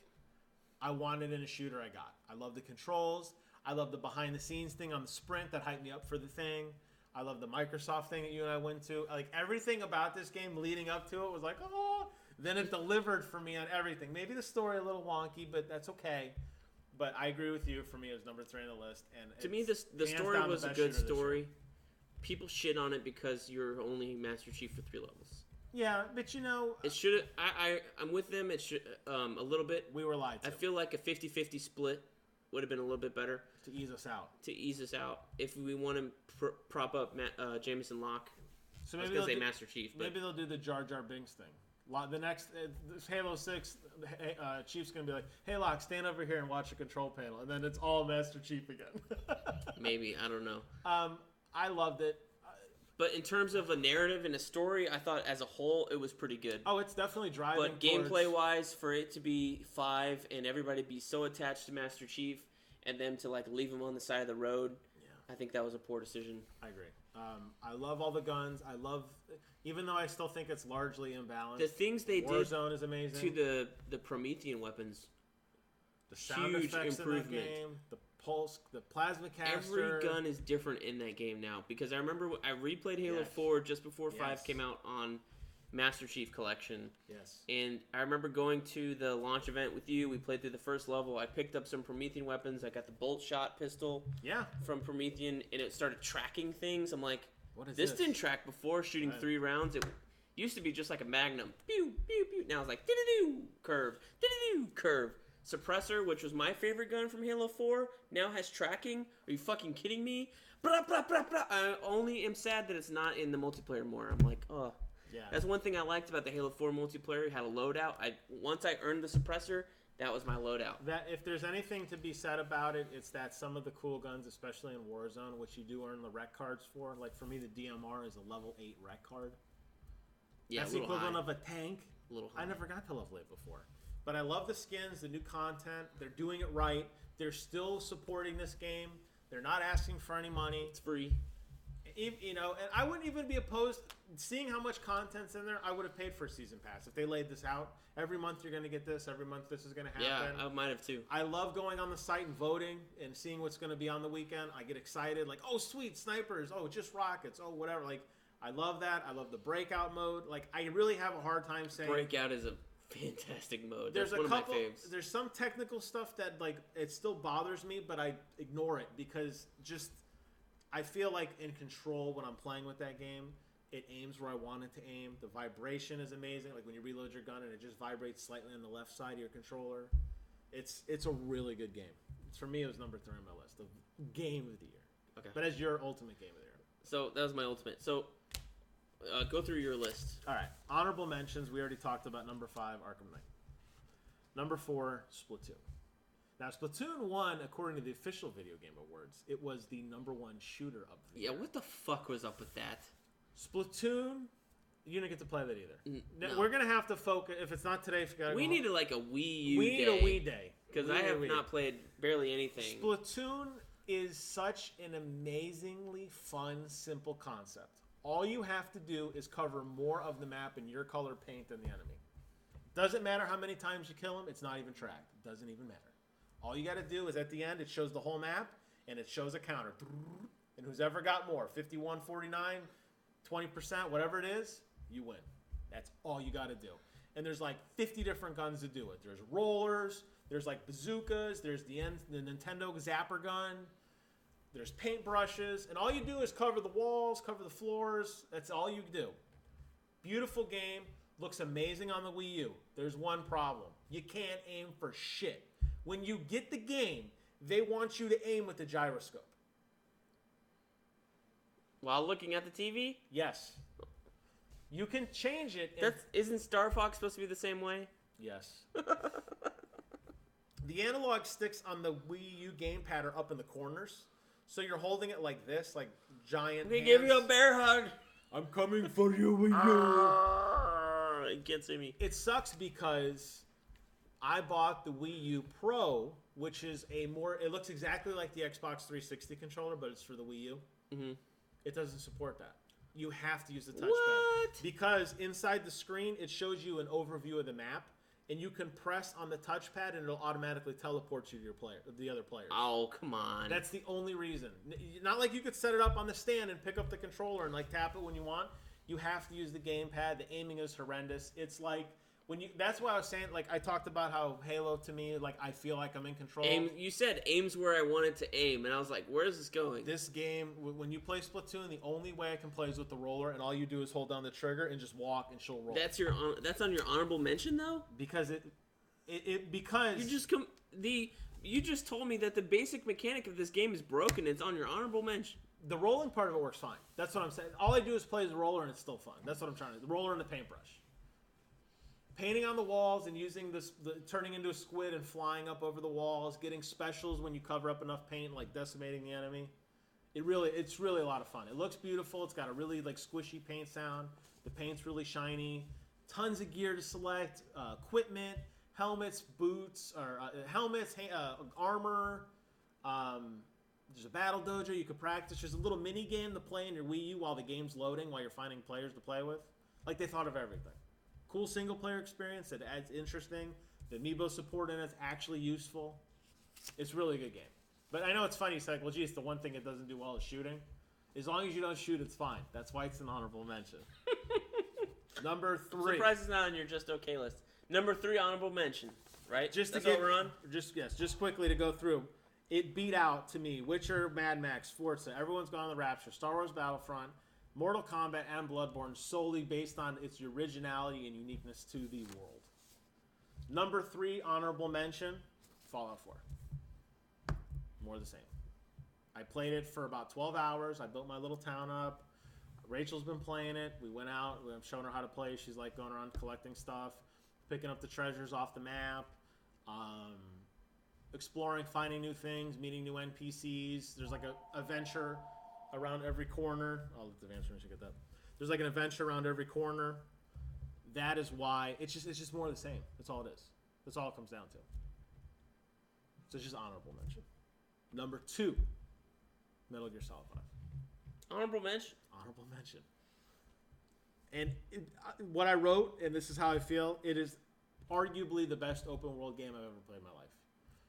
I wanted in a shooter, I got. I love the controls. I love the behind-the-scenes thing on the sprint that hyped me up for the thing. I love the Microsoft thing that you and I went to. Like everything about this game leading up to it was like, oh. Then it delivered for me on everything. Maybe the story a little wonky, but that's okay. But I agree with you. For me, it was number 3 on the list. And to me, the story was a good story. People shit on it because you're only Master Chief for 3 levels. Yeah, but you know, it should. I'm with them. It should a little bit. We were lied to. I feel like a 50-50 split would have been a little bit better to ease us out. If we want to prop up Jameson Locke. So maybe they'll say Master Chief. But maybe they'll do the Jar Jar Binks thing. The next Halo 6, Chief's gonna be like, "Hey, Locke, stand over here and watch the control panel," and then it's all Master Chief again. Maybe, I don't know. I loved it. But in terms of a narrative and a story, I thought as a whole it was pretty good. Oh, it's definitely driving. But gameplay-wise, for it to be 5 and everybody be so attached to Master Chief and them to like leave him on the side of the road, I think that was a poor decision. I agree. I love all the guns. I love, even though I still think it's largely imbalanced. The things they did Warzone is amazing. To the Promethean weapens, the sound huge effects improvement. in that game, the pulse, the plasma caster. Every gun is different in that game now because I remember I replayed Halo 4 just before 5 came out on Master Chief Collection. Yes. And I remember going to the launch event with you. We played through the first level. I picked up some Promethean weapons. I got the bolt shot pistol from Promethean, and it started tracking things. I'm like, what is this didn't track before shooting 3 rounds. It used to be just like a Magnum. Pew, pew, pew. Now it's like, doo-doo-doo, curve, doo-doo-doo, curve. Suppressor, which was my favorite gun from Halo 4, now has tracking. Are you fucking kidding me? Blah, blah, blah, blah. I only am sad that it's not in the multiplayer more. I'm like, oh. Yeah. That's one thing I liked about the Halo 4 multiplayer. It had a loadout. Once I earned the suppressor, that was my loadout. That if there's anything to be said about it, it's that some of the cool guns, especially in Warzone, which you do earn the rec cards for. Like for me, the DMR is a level 8 rec card. Yeah, that's the equivalent of a tank. A little high. I never got to level 8 before. But I love the skins, the new content. They're doing it right. They're still supporting this game. They're not asking for any money. It's free. You know, and I wouldn't even be opposed. Seeing how much content's in there, I would have paid for a season pass. If they laid this out, every month you're going to get this, every month this is going to happen. Yeah, I might have too. I love going on the site and voting and seeing what's going to be on the weekend. I get excited, like, oh, sweet, snipers. Oh, just rockets. Oh, whatever. Like, I love that. I love the breakout mode. Like, I really have a hard time saying. Breakout is a fantastic mode. There's That's a one couple. Of my faves. There's some technical stuff that, like, it still bothers me, but I ignore it because just. I feel like in control when I'm playing with that game. It aims where I want it to aim. The vibration is amazing. Like when you reload your gun and it just vibrates slightly on the left side of your controller. It's a really good game. For me, it was number 3 on my list of game of the year. Okay. But as your ultimate game of the year. So that was my ultimate. So go through your list. All right. Honorable mentions. We already talked about number 5, Arkham Knight. Number 4, Splatoon. Now, Splatoon 1, according to the official Video Game Awards, it was the number 1 shooter of the year. Yeah, what the fuck was up with that? Splatoon, you didn't get to play that either. No. We're going to have to focus. If it's not today, we needed like a Wii U We need a Wii day. Because I have not played barely anything. Splatoon is such an amazingly fun, simple concept. All you have to do is cover more of the map in your color paint than the enemy. Doesn't matter how many times you kill him. It's not even tracked. Doesn't even matter. All you got to do is at the end, it shows the whole map, and it shows a counter. And who's ever got more, 51-49, 20%, whatever it is, you win. That's all you got to do. And there's like 50 different guns to do it. There's rollers, there's like bazookas, there's the Nintendo Zapper gun, there's paintbrushes, and all you do is cover the walls, cover the floors. That's all you do. Beautiful game, looks amazing on the Wii U. There's one problem. You can't aim for shit. When you get the game, they want you to aim with the gyroscope. While looking at the TV? Yes. You can change it. Isn't Star Fox supposed to be the same way? Yes. The analog sticks on the Wii U gamepad are up in the corners. So you're holding it like this, like giant They hands. give you a bear hug. I'm coming for you, Wii U. You can't see me. It sucks because I bought the Wii U Pro, which is it looks exactly like the Xbox 360 controller, but it's for the Wii U. Mm-hmm. It doesn't support that. You have to use the touchpad. What? Because inside the screen, it shows you an overview of the map, and you can press on the touchpad, and it'll automatically teleport you to the other players. Oh, come on. That's the only reason. Not like you could set it up on the stand and pick up the controller and like tap it when you want. You have to use the gamepad. The aiming is horrendous. It's like that's why I was saying, like, I talked about how Halo to me, like, I feel like I'm in control. You said aim's where I wanted to aim, and I was like, where is this going? This game, when you play Splatoon, the only way I can play is with the roller, and all you do is hold down the trigger and just walk, and she'll roll. That's on your honorable mention, though? Because you just told me that the basic mechanic of this game is broken. It's on your honorable mention. The rolling part of it works fine. That's what I'm saying. All I do is play the roller, and it's still fun. That's what I'm trying to do. The roller and the paintbrush. Painting on the walls and using turning into a squid and flying up over the walls, getting specials when you cover up enough paint, like decimating the enemy. It's really a lot of fun. It looks beautiful. It's got a really like squishy paint sound. The paint's really shiny. Tons of gear to select. Equipment, helmets, boots, or armor. There's a battle dojo you can practice. There's a little mini game to play in your Wii U while the game's loading, while you're finding players to play with. Like, they thought of everything. Cool single-player experience that adds interesting. The amiibo support in it's actually useful. It's really a good game. But I know it's funny. It's like, well, geez, the one thing it doesn't do well is shooting. As long as you don't shoot, it's fine. That's why it's an honorable mention. Number 3. I'm surprised it's not on your just okay list. Number 3, honorable mention, right? Just That's to get, what we're on? Just quickly to go through. It beat out, to me, Witcher, Mad Max, Forza, Everyone's Gone on the Rapture, Star Wars Battlefront, Mortal Kombat, and Bloodborne, solely based on its originality and uniqueness to the world. Number 3, honorable mention, Fallout 4. More of the same. I played it for about 12 hours. I built my little town up. Rachel's been playing it. We went out. I'm showing her how to play. She's like going around collecting stuff, picking up the treasures off the map, exploring, finding new things, meeting new NPCs. There's like a adventure around every corner. I'll let the adventure get that. There's like an adventure around every corner. That is why it's just more of the same. That's all it is. That's all it comes down to. So it's just honorable mention. Number 2, Metal Gear Solid 5. Honorable mention. Honorable mention. And what I wrote, and this is how I feel, it is arguably the best open world game I've ever played in my life.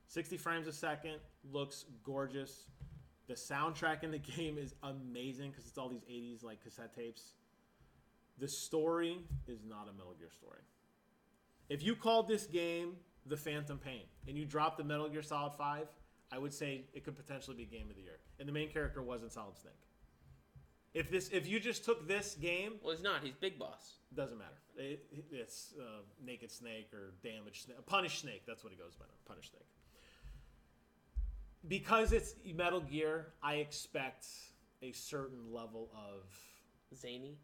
60 frames a second, looks gorgeous. The soundtrack in the game is amazing because it's all these 80s like cassette tapes. The story is not a Metal Gear story. If you called this game The Phantom Pain and you dropped the Metal Gear Solid 5, I would say it could potentially be Game of the Year. And the main character wasn't Solid Snake. If you just took this game... Well, he's not. He's Big Boss. Doesn't matter. It's Naked Snake or Damaged Snake. Punish Snake. That's what he goes by now. Punish Snake. Because it's Metal Gear, I expect a certain level of... Zany?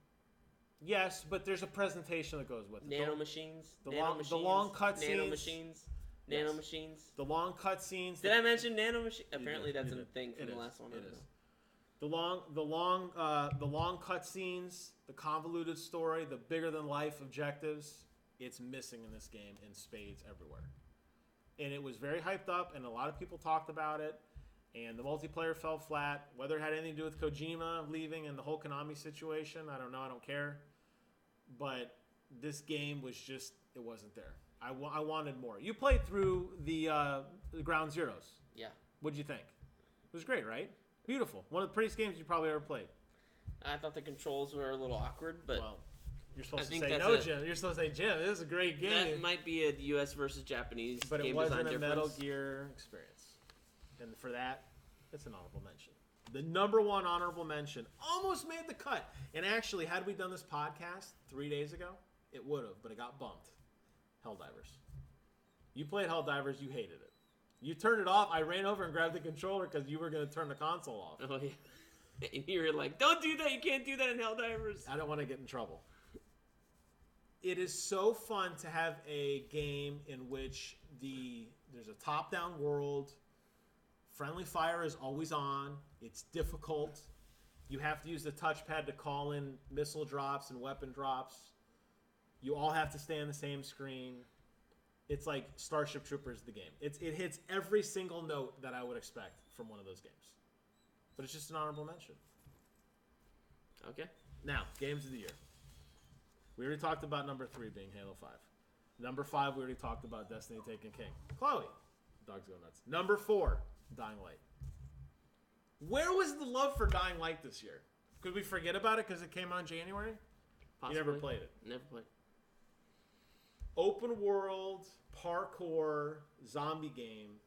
Yes, but there's a presentation that goes with it. Nanomachines? The long cutscenes. Nanomachines? Nanomachines? The long cutscenes. Did I mention nanomachines? Apparently that's a thing from the last one. It is. The long cutscenes, the convoluted story, the bigger than life objectives, it's missing in this game in spades everywhere. And it was very hyped up, and a lot of people talked about it. And the multiplayer fell flat. Whether it had anything to do with Kojima leaving and the whole Konami situation, I don't know. I don't care. But this game was just, it wasn't there. I wanted more. You played through the Ground Zeroes. Yeah. What'd you think? It was great, right? Beautiful. One of the prettiest games you probably ever played. I thought the controls were a little awkward, but Well, you're supposed to think say that's no, Jim. You're supposed to say, Jim, this is a great game. that might be a U.S. versus Japanese But it game wasn't design a Metal difference. Gear experience. And for that, it's an honorable mention. The number one honorable mention almost made the cut. And actually, had we done this podcast 3 days ago, it would have, but it got bumped. Helldivers. You played Helldivers, you hated it. You turned it off. I ran over and grabbed the controller because you were going to turn the console off. Oh, yeah. And you were like, don't do that. You can't do that in Helldivers. I don't want to get in trouble. It is so fun to have a game in which there's a top-down world. Friendly fire is always on. It's difficult. You have to use the touchpad to call in missile drops and weapon drops. You all have to stay on the same screen. It's like Starship Troopers, the game. It hits every single note that I would expect from one of those games. But it's just an honorable mention. Okay. Now, games of the year. We already talked about number 3 being Halo 5. Number 5, we already talked about Destiny Taken King. Chloe. Dog's going nuts. Number 4, Dying Light. Where was the love for Dying Light this year? Could we forget about it because it came out in January? Possibly. You never played it. Never played. Open world, parkour, zombie game.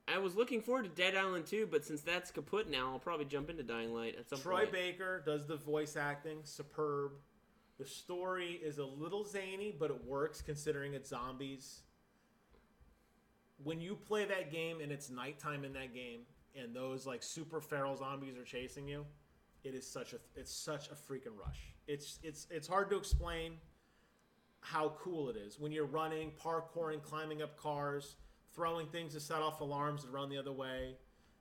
I was looking forward to Dead Island 2, but since that's kaput now, I'll probably jump into Dying Light at some Troy point. Baker does the voice acting. Superb. The story is a little zany, but it works considering it's zombies. When you play that game and it's nighttime in that game, and those like super feral zombies are chasing you, it's such a freaking rush. It's hard to explain how cool it is when you're running, parkouring, climbing up cars, throwing things to set off alarms to run the other way.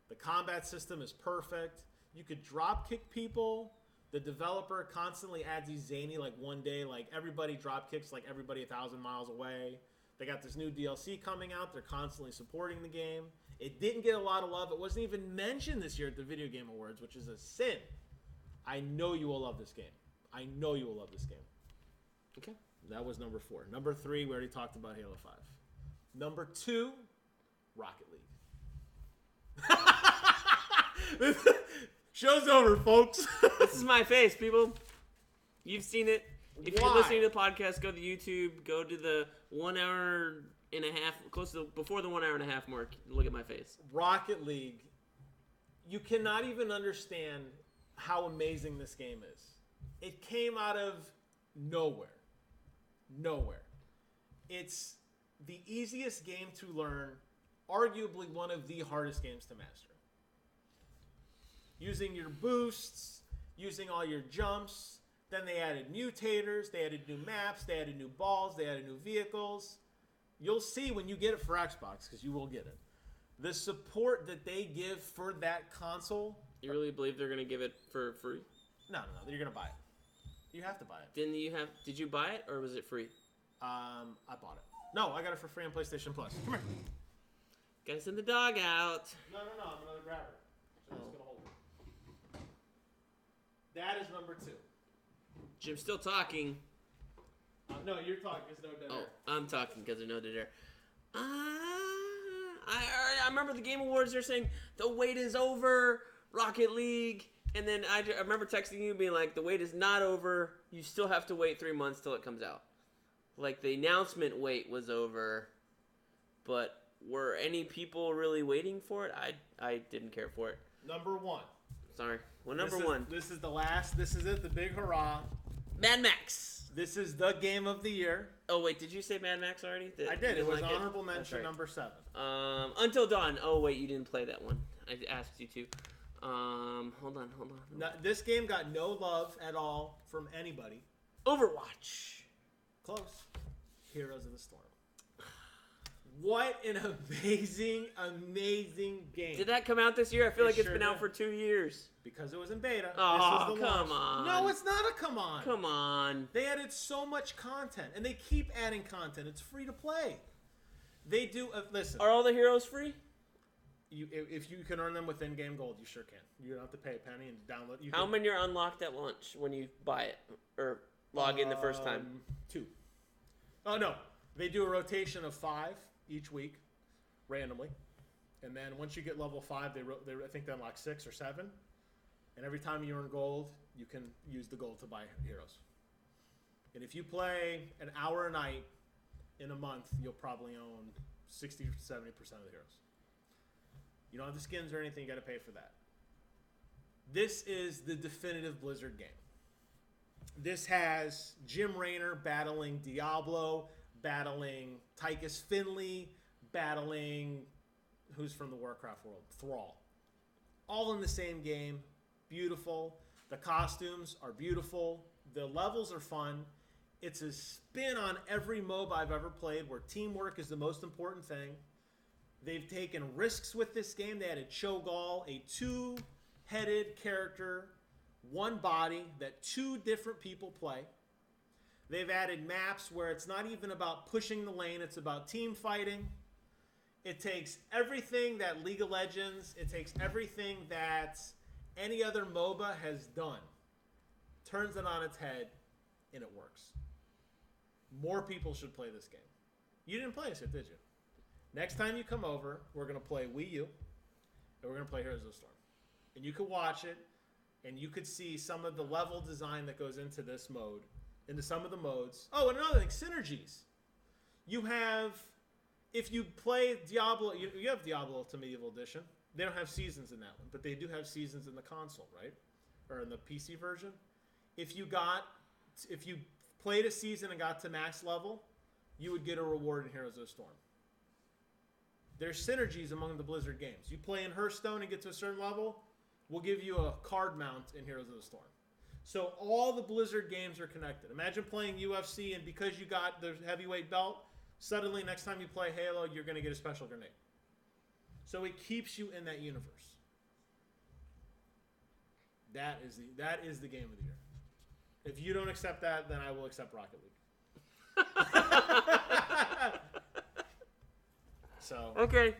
The combat system is perfect. You could drop kick people. The developer constantly adds these zany, like one day, like everybody drop kicks like everybody 1,000 miles away. They got this new DLC coming out. They're constantly supporting the game. It didn't get a lot of love. It wasn't even mentioned this year at the Video Game Awards, which is a sin. I know you will love this game. I know you will love this game. Okay. That was number 4. Number 3, we already talked about Halo 5. Number 2, Rocket League. Show's over, folks. This is my face, people. You've seen it. If Why? you're listening to the podcast, go to YouTube. Go to the 1 hour and a half, before the 1 hour and a half mark. Look at my face. Rocket League. You cannot even understand how amazing this game is. It came out of nowhere. Nowhere. It's the easiest game to learn, arguably one of the hardest games to master. Using your boosts, using all your jumps. Then they added mutators, they added new maps, they added new balls, they added new vehicles. You'll see when you get it for Xbox, because you will get it. The support that they give for that console. You really believe they're going to give it for free? No, you're going to buy it. You have to buy it. Did you buy it, or was it free? I bought it. No, I got it for free on PlayStation Plus. Come here. Gotta send the dog out. No, I'm going to grab her. So I'm just going to hold her. That is number 2. Jim's still talking. No, you're talking. There's no dead air. Oh, I'm talking because there's no dead air. I remember the Game Awards. They're saying the wait is over, Rocket League, and then I remember texting you being like, the wait is not over. You still have to wait 3 months till it comes out. Like the announcement wait was over, but were any people really waiting for it? I didn't care for it. Number 1. Sorry. Well, number 1. This is the last. This is it. The big hurrah. Mad Max. This is the game of the year. Oh wait, did you say Mad Max already? I did. It was like honorable mention right. number 7. Until Dawn. Oh wait, you didn't play that one. I asked you to. Hold on. No, this game got no love at all from anybody. Overwatch. Close. Heroes of the Storm. What an amazing game. Did that come out this year? I feel like it's sure been out did. for 2 years. Because it was in beta. Oh, this was the come launch. on. No, it's not a come on. Come on. They added so much content, and they keep adding content. It's free to play. They do. Listen. Are all the heroes free? If you can earn them with in-game gold, you sure can. You don't have to pay a penny and download. How many are unlocked at launch when you buy it or log in the first time? 2. Oh no, they do a rotation of 5 each week, randomly, and then once you get level 5, they I think they unlock 6 or 7, And every time you earn gold, you can use the gold to buy heroes. And if you play an hour a night in a month, you'll probably own 60 to 70% of the heroes. You don't have the skins or anything, you got to pay for that. This is the definitive Blizzard game. This has Jim Raynor battling Diablo, battling Tychus Finley, battling, who's from the Warcraft world? Thrall. All in the same game. Beautiful. The costumes are beautiful. The levels are fun. It's a spin on every MOBA I've ever played where teamwork is the most important thing. They've taken risks with this game. They added Cho'Gall, a two-headed character, one body that two different people play. They've added maps where it's not even about pushing the lane. It's about team fighting. It takes everything that League of Legends, it takes everything that any other MOBA has done, turns it on its head, and it works. More people should play this game. You didn't play this yet, did you? Next time you come over, we're going to play Wii U, and we're going to play Heroes of the Storm. And you could watch it, and you could see some of the level design that goes into this mode, into some of the modes. Oh, and another thing, synergies. You have, if you play Diablo, you have Diablo Ultimate Medieval Edition. They don't have seasons in that one, but they do have seasons in the console, right? Or in the PC version. If you played a season and got to max level, you would get a reward in Heroes of the Storm. There's synergies among the Blizzard games. You play in Hearthstone and get to a certain level, we'll give you a card mount in Heroes of the Storm. So all the Blizzard games are connected. Imagine playing UFC, and because you got the heavyweight belt, suddenly next time you play Halo, you're going to get a special grenade. So it keeps you in that universe. That is the game of the year. If you don't accept that, then I will accept Rocket League. So okay,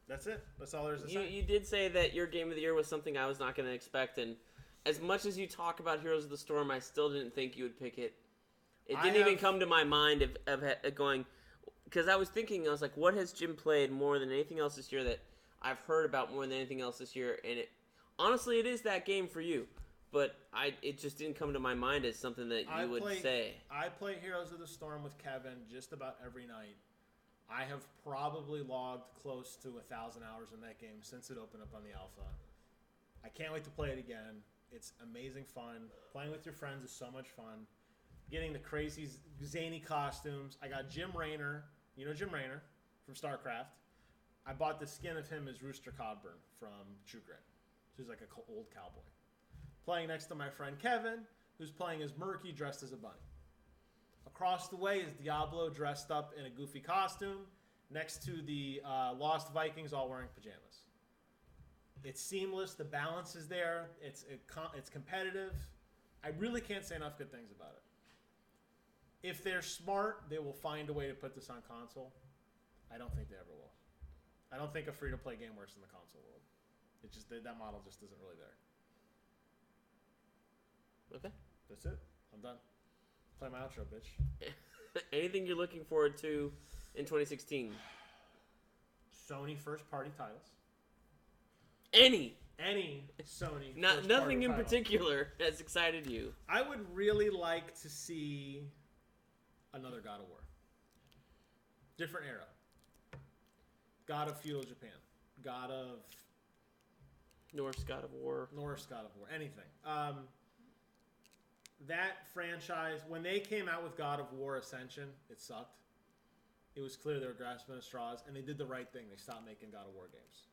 that's it. That's all there is to say. You did say that your game of the year was something I was not going to expect, and as much as you talk about Heroes of the Storm, I still didn't think you would pick it. It didn't even come to my mind of going, because I was thinking, I was like, what has Jim played more than anything else this year that I've heard about more than anything else this year? And honestly, it is that game for you. But it just didn't come to my mind as something that you would say. I play Heroes of the Storm with Kevin just about every night. I have probably logged close to 1,000 hours in that game since it opened up on the alpha. I can't wait to play it again. It's amazing fun. Playing with your friends is so much fun. Getting the crazy, zany costumes. I got Jim Raynor. You know Jim Raynor from StarCraft. I bought the skin of him as Rooster Cogburn from True Grit. So he's like an old cowboy. Playing next to my friend Kevin, who's playing as Murky dressed as a bunny. Across the way is Diablo dressed up in a goofy costume next to the Lost Vikings all wearing pajamas. It's seamless. The balance is there. It's competitive. I really can't say enough good things about it. If they're smart, they will find a way to put this on console. I don't think they ever will. I don't think a free-to-play game works in the console world. It just that model just isn't really there. Okay. That's it. I'm done. Play my outro, bitch. Anything you're looking forward to in 2016? Sony first-party titles. Any Sony. Nothing in particular has excited you. I would really like to see another God of War. Different era. God of Feudal Japan. God of... Norse God of War. Anything. That franchise, when they came out with God of War Ascension, it sucked. It was clear they were grasping at straws, and they did the right thing. They stopped making God of War games.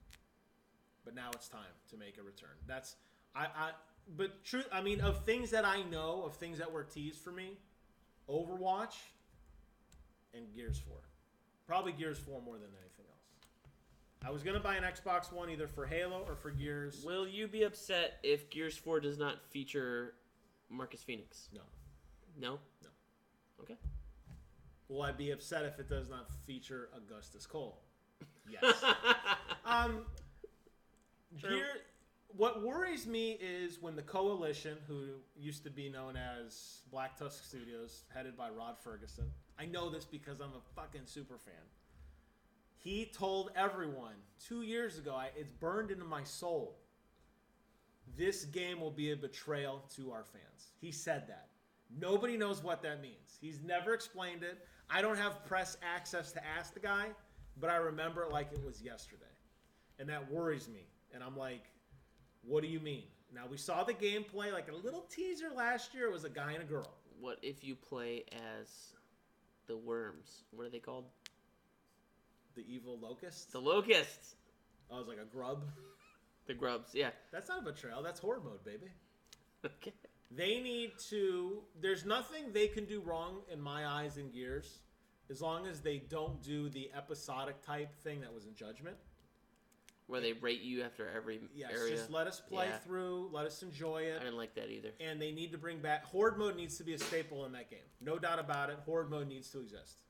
But now it's time to make a return. Of things that I know, of things that were teased for me, Overwatch and Gears 4. Probably Gears 4 more than anything else. I was going to buy an Xbox One either for Halo or for Gears. Will you be upset if Gears 4 does not feature Marcus Phoenix? No. No? No. Okay. Will I be upset if it does not feature Augustus Cole? Yes. What worries me is when the Coalition, who used to be known as Black Tusk Studios, headed by Rod Ferguson, I know this because I'm a fucking super fan. He told everyone 2 years ago, it's burned into my soul. this game will be a betrayal to our fans. He said that. Nobody knows what that means. He's never explained it. I don't have press access to ask the guy, but I remember it like it was yesterday. And that worries me. And I'm like, what do you mean? Now, we saw the gameplay, like a little teaser last year. It was a guy and a girl. What if you play as the worms? What are they called? The evil locusts? The locusts. Oh, it was like a grub? The grubs, yeah. That's not a betrayal. That's horde mode, baby. Okay. They need to... There's nothing they can do wrong in my eyes in Gears as long as they don't do the episodic type thing that was in Judgment. Where they rate you after every area. Just let us play through. Let us enjoy it. I didn't like that either. And they need to bring back... Horde mode needs to be a staple in that game. No doubt about it. Horde mode needs to exist.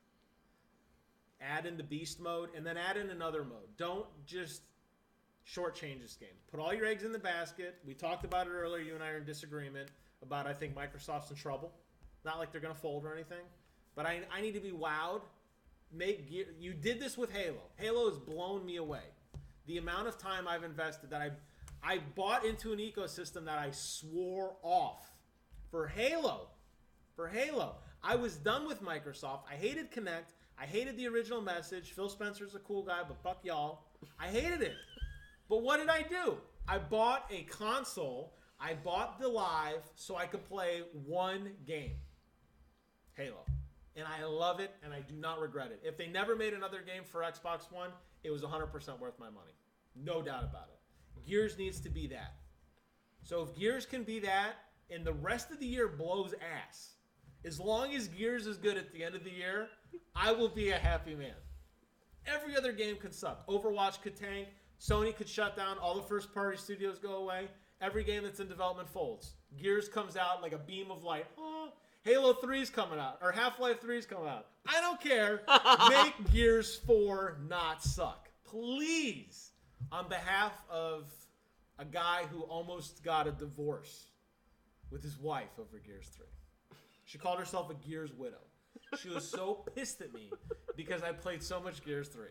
Add in the beast mode, and then add in another mode. Don't just shortchange this game. Put all your eggs in the basket. We talked about it earlier. You and I are in disagreement about, I think, Microsoft's in trouble. Not like they're going to fold or anything. But I need to be wowed. You did this with Halo. Halo has blown me away. The amount of time I've invested that I bought into an ecosystem that I swore off for Halo. For Halo. I was done with Microsoft. I hated Kinect. I hated the original message. Phil Spencer's a cool guy, but fuck y'all. I hated it. But what did I do? I bought a console. I bought the Live so I could play one game. Halo. And I love it, and I do not regret it. If they never made another game for Xbox One, it was 100% worth my money. No doubt about it. Gears needs to be that. So if Gears can be that, and the rest of the year blows ass, as long as Gears is good at the end of the year, I will be a happy man. Every other game could suck. Overwatch could tank. Sony could shut down. All the first-party studios go away. Every game that's in development folds. Gears comes out like a beam of light. Oh, Halo 3's coming out. Or Half-Life 3's coming out. I don't care. Make Gears 4 not suck. Please. On behalf of a guy who almost got a divorce with his wife over Gears 3. She called herself a Gears widow. She was so pissed at me because I played so much Gears 3.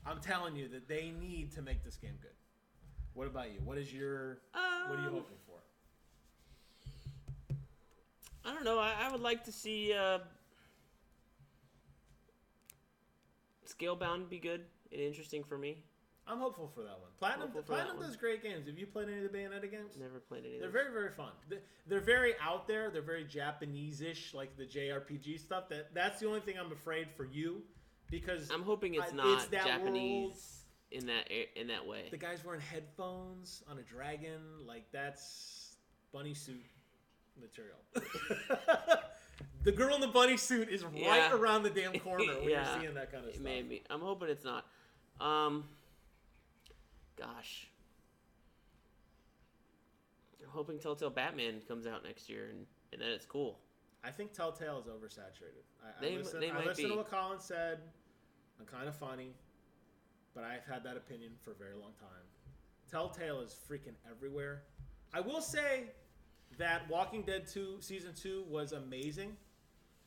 I'm telling you that they need to make this game good. What about you? What are you hoping for? I don't know. I would like to see Scalebound be good and interesting for me. I'm hopeful for that one. Platinum does great games. Have you played any of the Bayonetta games? Never played any of them. They're very, very fun. They're very out there. They're very Japanese-ish, like the JRPG stuff. That's the only thing I'm afraid for you, because I'm hoping it's not Japanese in that way. The guy's wearing headphones on a dragon, like that's bunny suit material. The girl in the bunny suit is right around the damn corner when you're seeing that kind of stuff. Maybe. I'm hoping it's not. Gosh. I'm hoping Telltale Batman comes out next year and then it's cool. I think Telltale is oversaturated. They might listen be. to what Colin said. I'm kind of funny, but I've had that opinion for a very long time. Telltale is freaking everywhere. I will say that Walking Dead 2 Season 2 was amazing,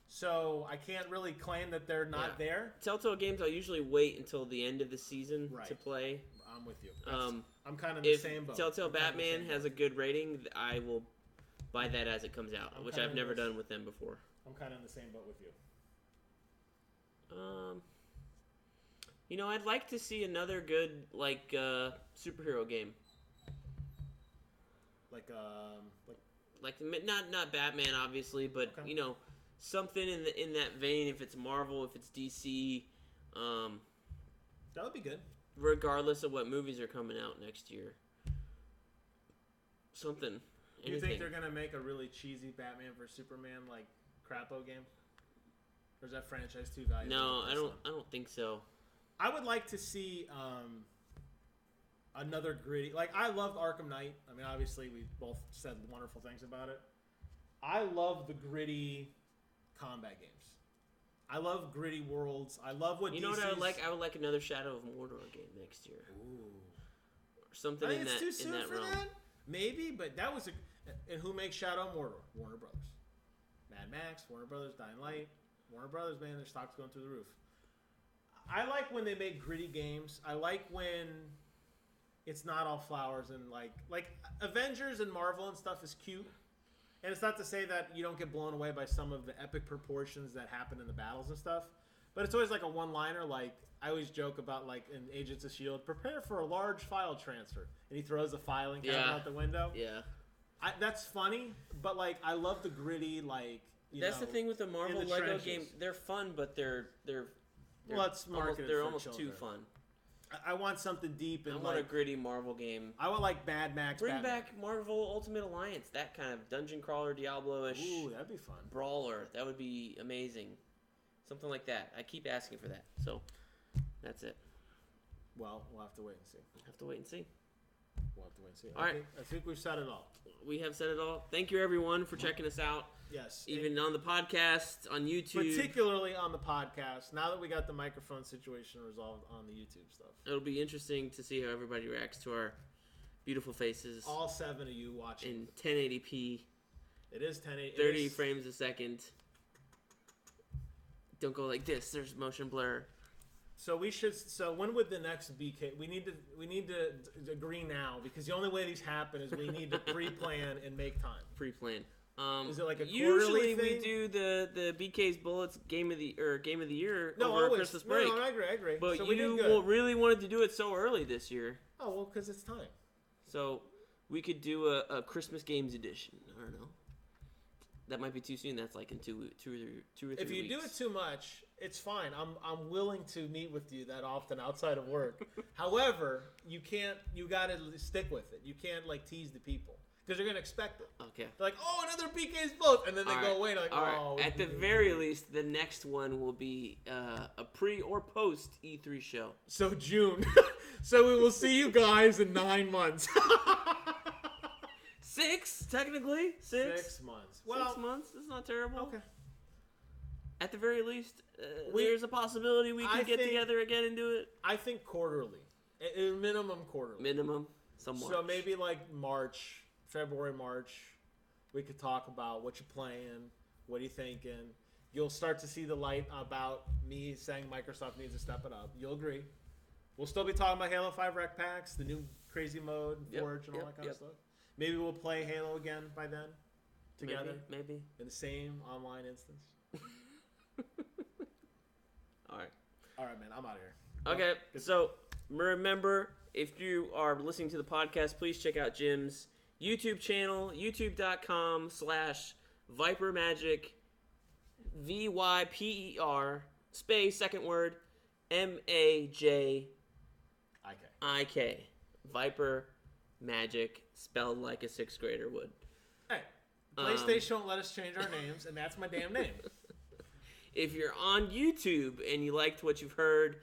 so I can't really claim that they're not there. Telltale games, I usually wait until the end of the season to play. I'm with you. I'm kind of in the same boat. If Telltale Batman has a good rating, I will buy that as it comes out, which I've never done with them before. I'm kind of in the same boat with you. I'd like to see another good superhero game. Like not Batman obviously, but something in that vein. If it's Marvel, if it's DC, that would be good. Regardless of what movies are coming out next year, something. Do you think they're gonna make a really cheesy Batman vs Superman like crapo game? Or is that franchise too valuable? No, I don't think so. I would like to see another gritty. Like I loved Arkham Knight. I mean, obviously we both said wonderful things about it. I love the gritty combat games. I love gritty worlds. I love what what I would like. I would like another Shadow of Mordor game next year. Ooh, or something in that. It's too soon in that for realm. that. Maybe, but that was and who makes Shadow of Mordor? Warner Brothers. Mad Max, Warner Brothers, Dying Light, Warner Brothers. Man, their stock's going through the roof. I like when they make gritty games. I like when it's not all flowers and like Avengers and Marvel and stuff is cute. And it's not to say that you don't get blown away by some of the epic proportions that happen in the battles and stuff. But it's always like a one-liner. Like, I always joke about, like, in Agents of S.H.I.E.L.D., prepare for a large file transfer. And he throws a filing cabinet out the window. Yeah. That's funny, but, like, I love the gritty, like, That's the thing with the Marvel Lego game. They're fun, but they're well, it's marketed they're for almost children. too fun. I want something deep and I want a gritty Marvel game. I want like Mad Max. Bring back Marvel Ultimate Alliance, that kind of dungeon crawler, Diablo-ish. Ooh, that'd be fun. Brawler, that would be amazing. Something like that. I keep asking for that. So, that's it. Well, we'll have to wait and see. We'll have to wait and see. All right. I think we've said it all. We have said it all. Thank you, everyone, for checking us out. Yes. Even on the podcast, on YouTube. Particularly on the podcast, now that we got the microphone situation resolved on the YouTube stuff. It'll be interesting to see how everybody reacts to our beautiful faces. All 7 of you watching. In 1080p. It is 1080. 30 frames a second. Don't go like this. There's motion blur. So when would the next BK? We need to agree now, because the only way these happen is we need to pre-plan and make time. Pre-plan. Is it like a quarterly usually thing? We do the BK's Bullets game of the year over always. Christmas break. No, I agree. But so you really wanted to do it so early this year. Oh well, because it's time. So we could do a Christmas games edition. I don't know. That might be too soon. That's like in two or 3 weeks. If you do it too much, it's fine. I'm willing to meet with you that often outside of work. However, you got to stick with it. You can't like tease the people, because they're gonna expect it. Okay. They're like, oh, another BK's boat, and then they go away. Like, oh. At the very least, the next one will be a pre or post E3 show. So June. So we will see you guys in 9 months. 6, technically. 6 months. 6 months. That's not terrible. Okay. At the very least, there's a possibility we can get together again and do it. I think quarterly. Minimum quarterly. Minimum. Somewhat. So maybe like February, March, we could talk about what you're playing, what are you thinking. You'll start to see the light about me saying Microsoft needs to step it up. You'll agree. We'll still be talking about Halo 5 rec packs, the new crazy mode, Forge, and all that kind of stuff. Maybe we'll play Halo again by then, together. Maybe. In the same online instance. All right, man. I'm out of here. Okay, so remember, if you are listening to the podcast, please check out Jim's YouTube channel, youtube.com/vypermajik, VYPER, space, second word, MAJIK. Viper Magic, spelled like a 6th grader would. Hey, PlayStation won't let us change our names, and that's my damn name. If you're on YouTube and you liked what you've heard,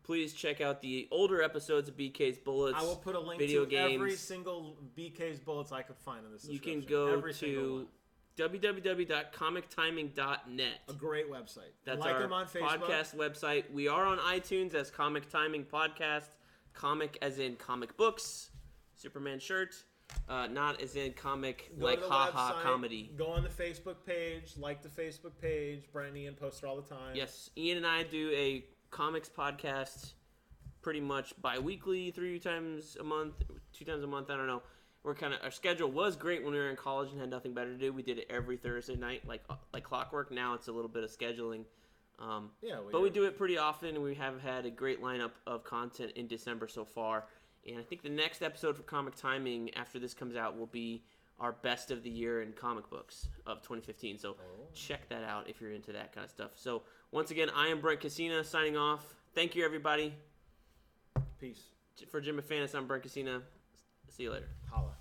please check out the older episodes of BK's Bullets. I will put a link video to games. every single BK's Bullets I could find in this description. You can go to www.comictiming.net. A great website. That's our them on Facebook. Podcast website. We are on iTunes as Comic Timing Podcast. Comic as in comic books. Superman shirt. Not as in comic, like haha comedy. Go on the Facebook page. Like the Facebook page. Brent and Ian post it all the time. Yes. Ian and I do a comics podcast pretty much bi-weekly, 3 times a month, 2 times a month. I don't know. Our schedule was great when we were in college and had nothing better to do. We did it every Thursday night, like clockwork. Now it's a little bit of scheduling. But we do it pretty often, and we have had a great lineup of content in December so far. And I think the next episode for Comic Timing, after this comes out, will be our best of the year in comic books of 2015. So check that out if you're into that kind of stuff. So once again, I am Brent Casina signing off. Thank you, everybody. Peace. For Jim McFannis, I'm Brent Casina. See you later. Holla.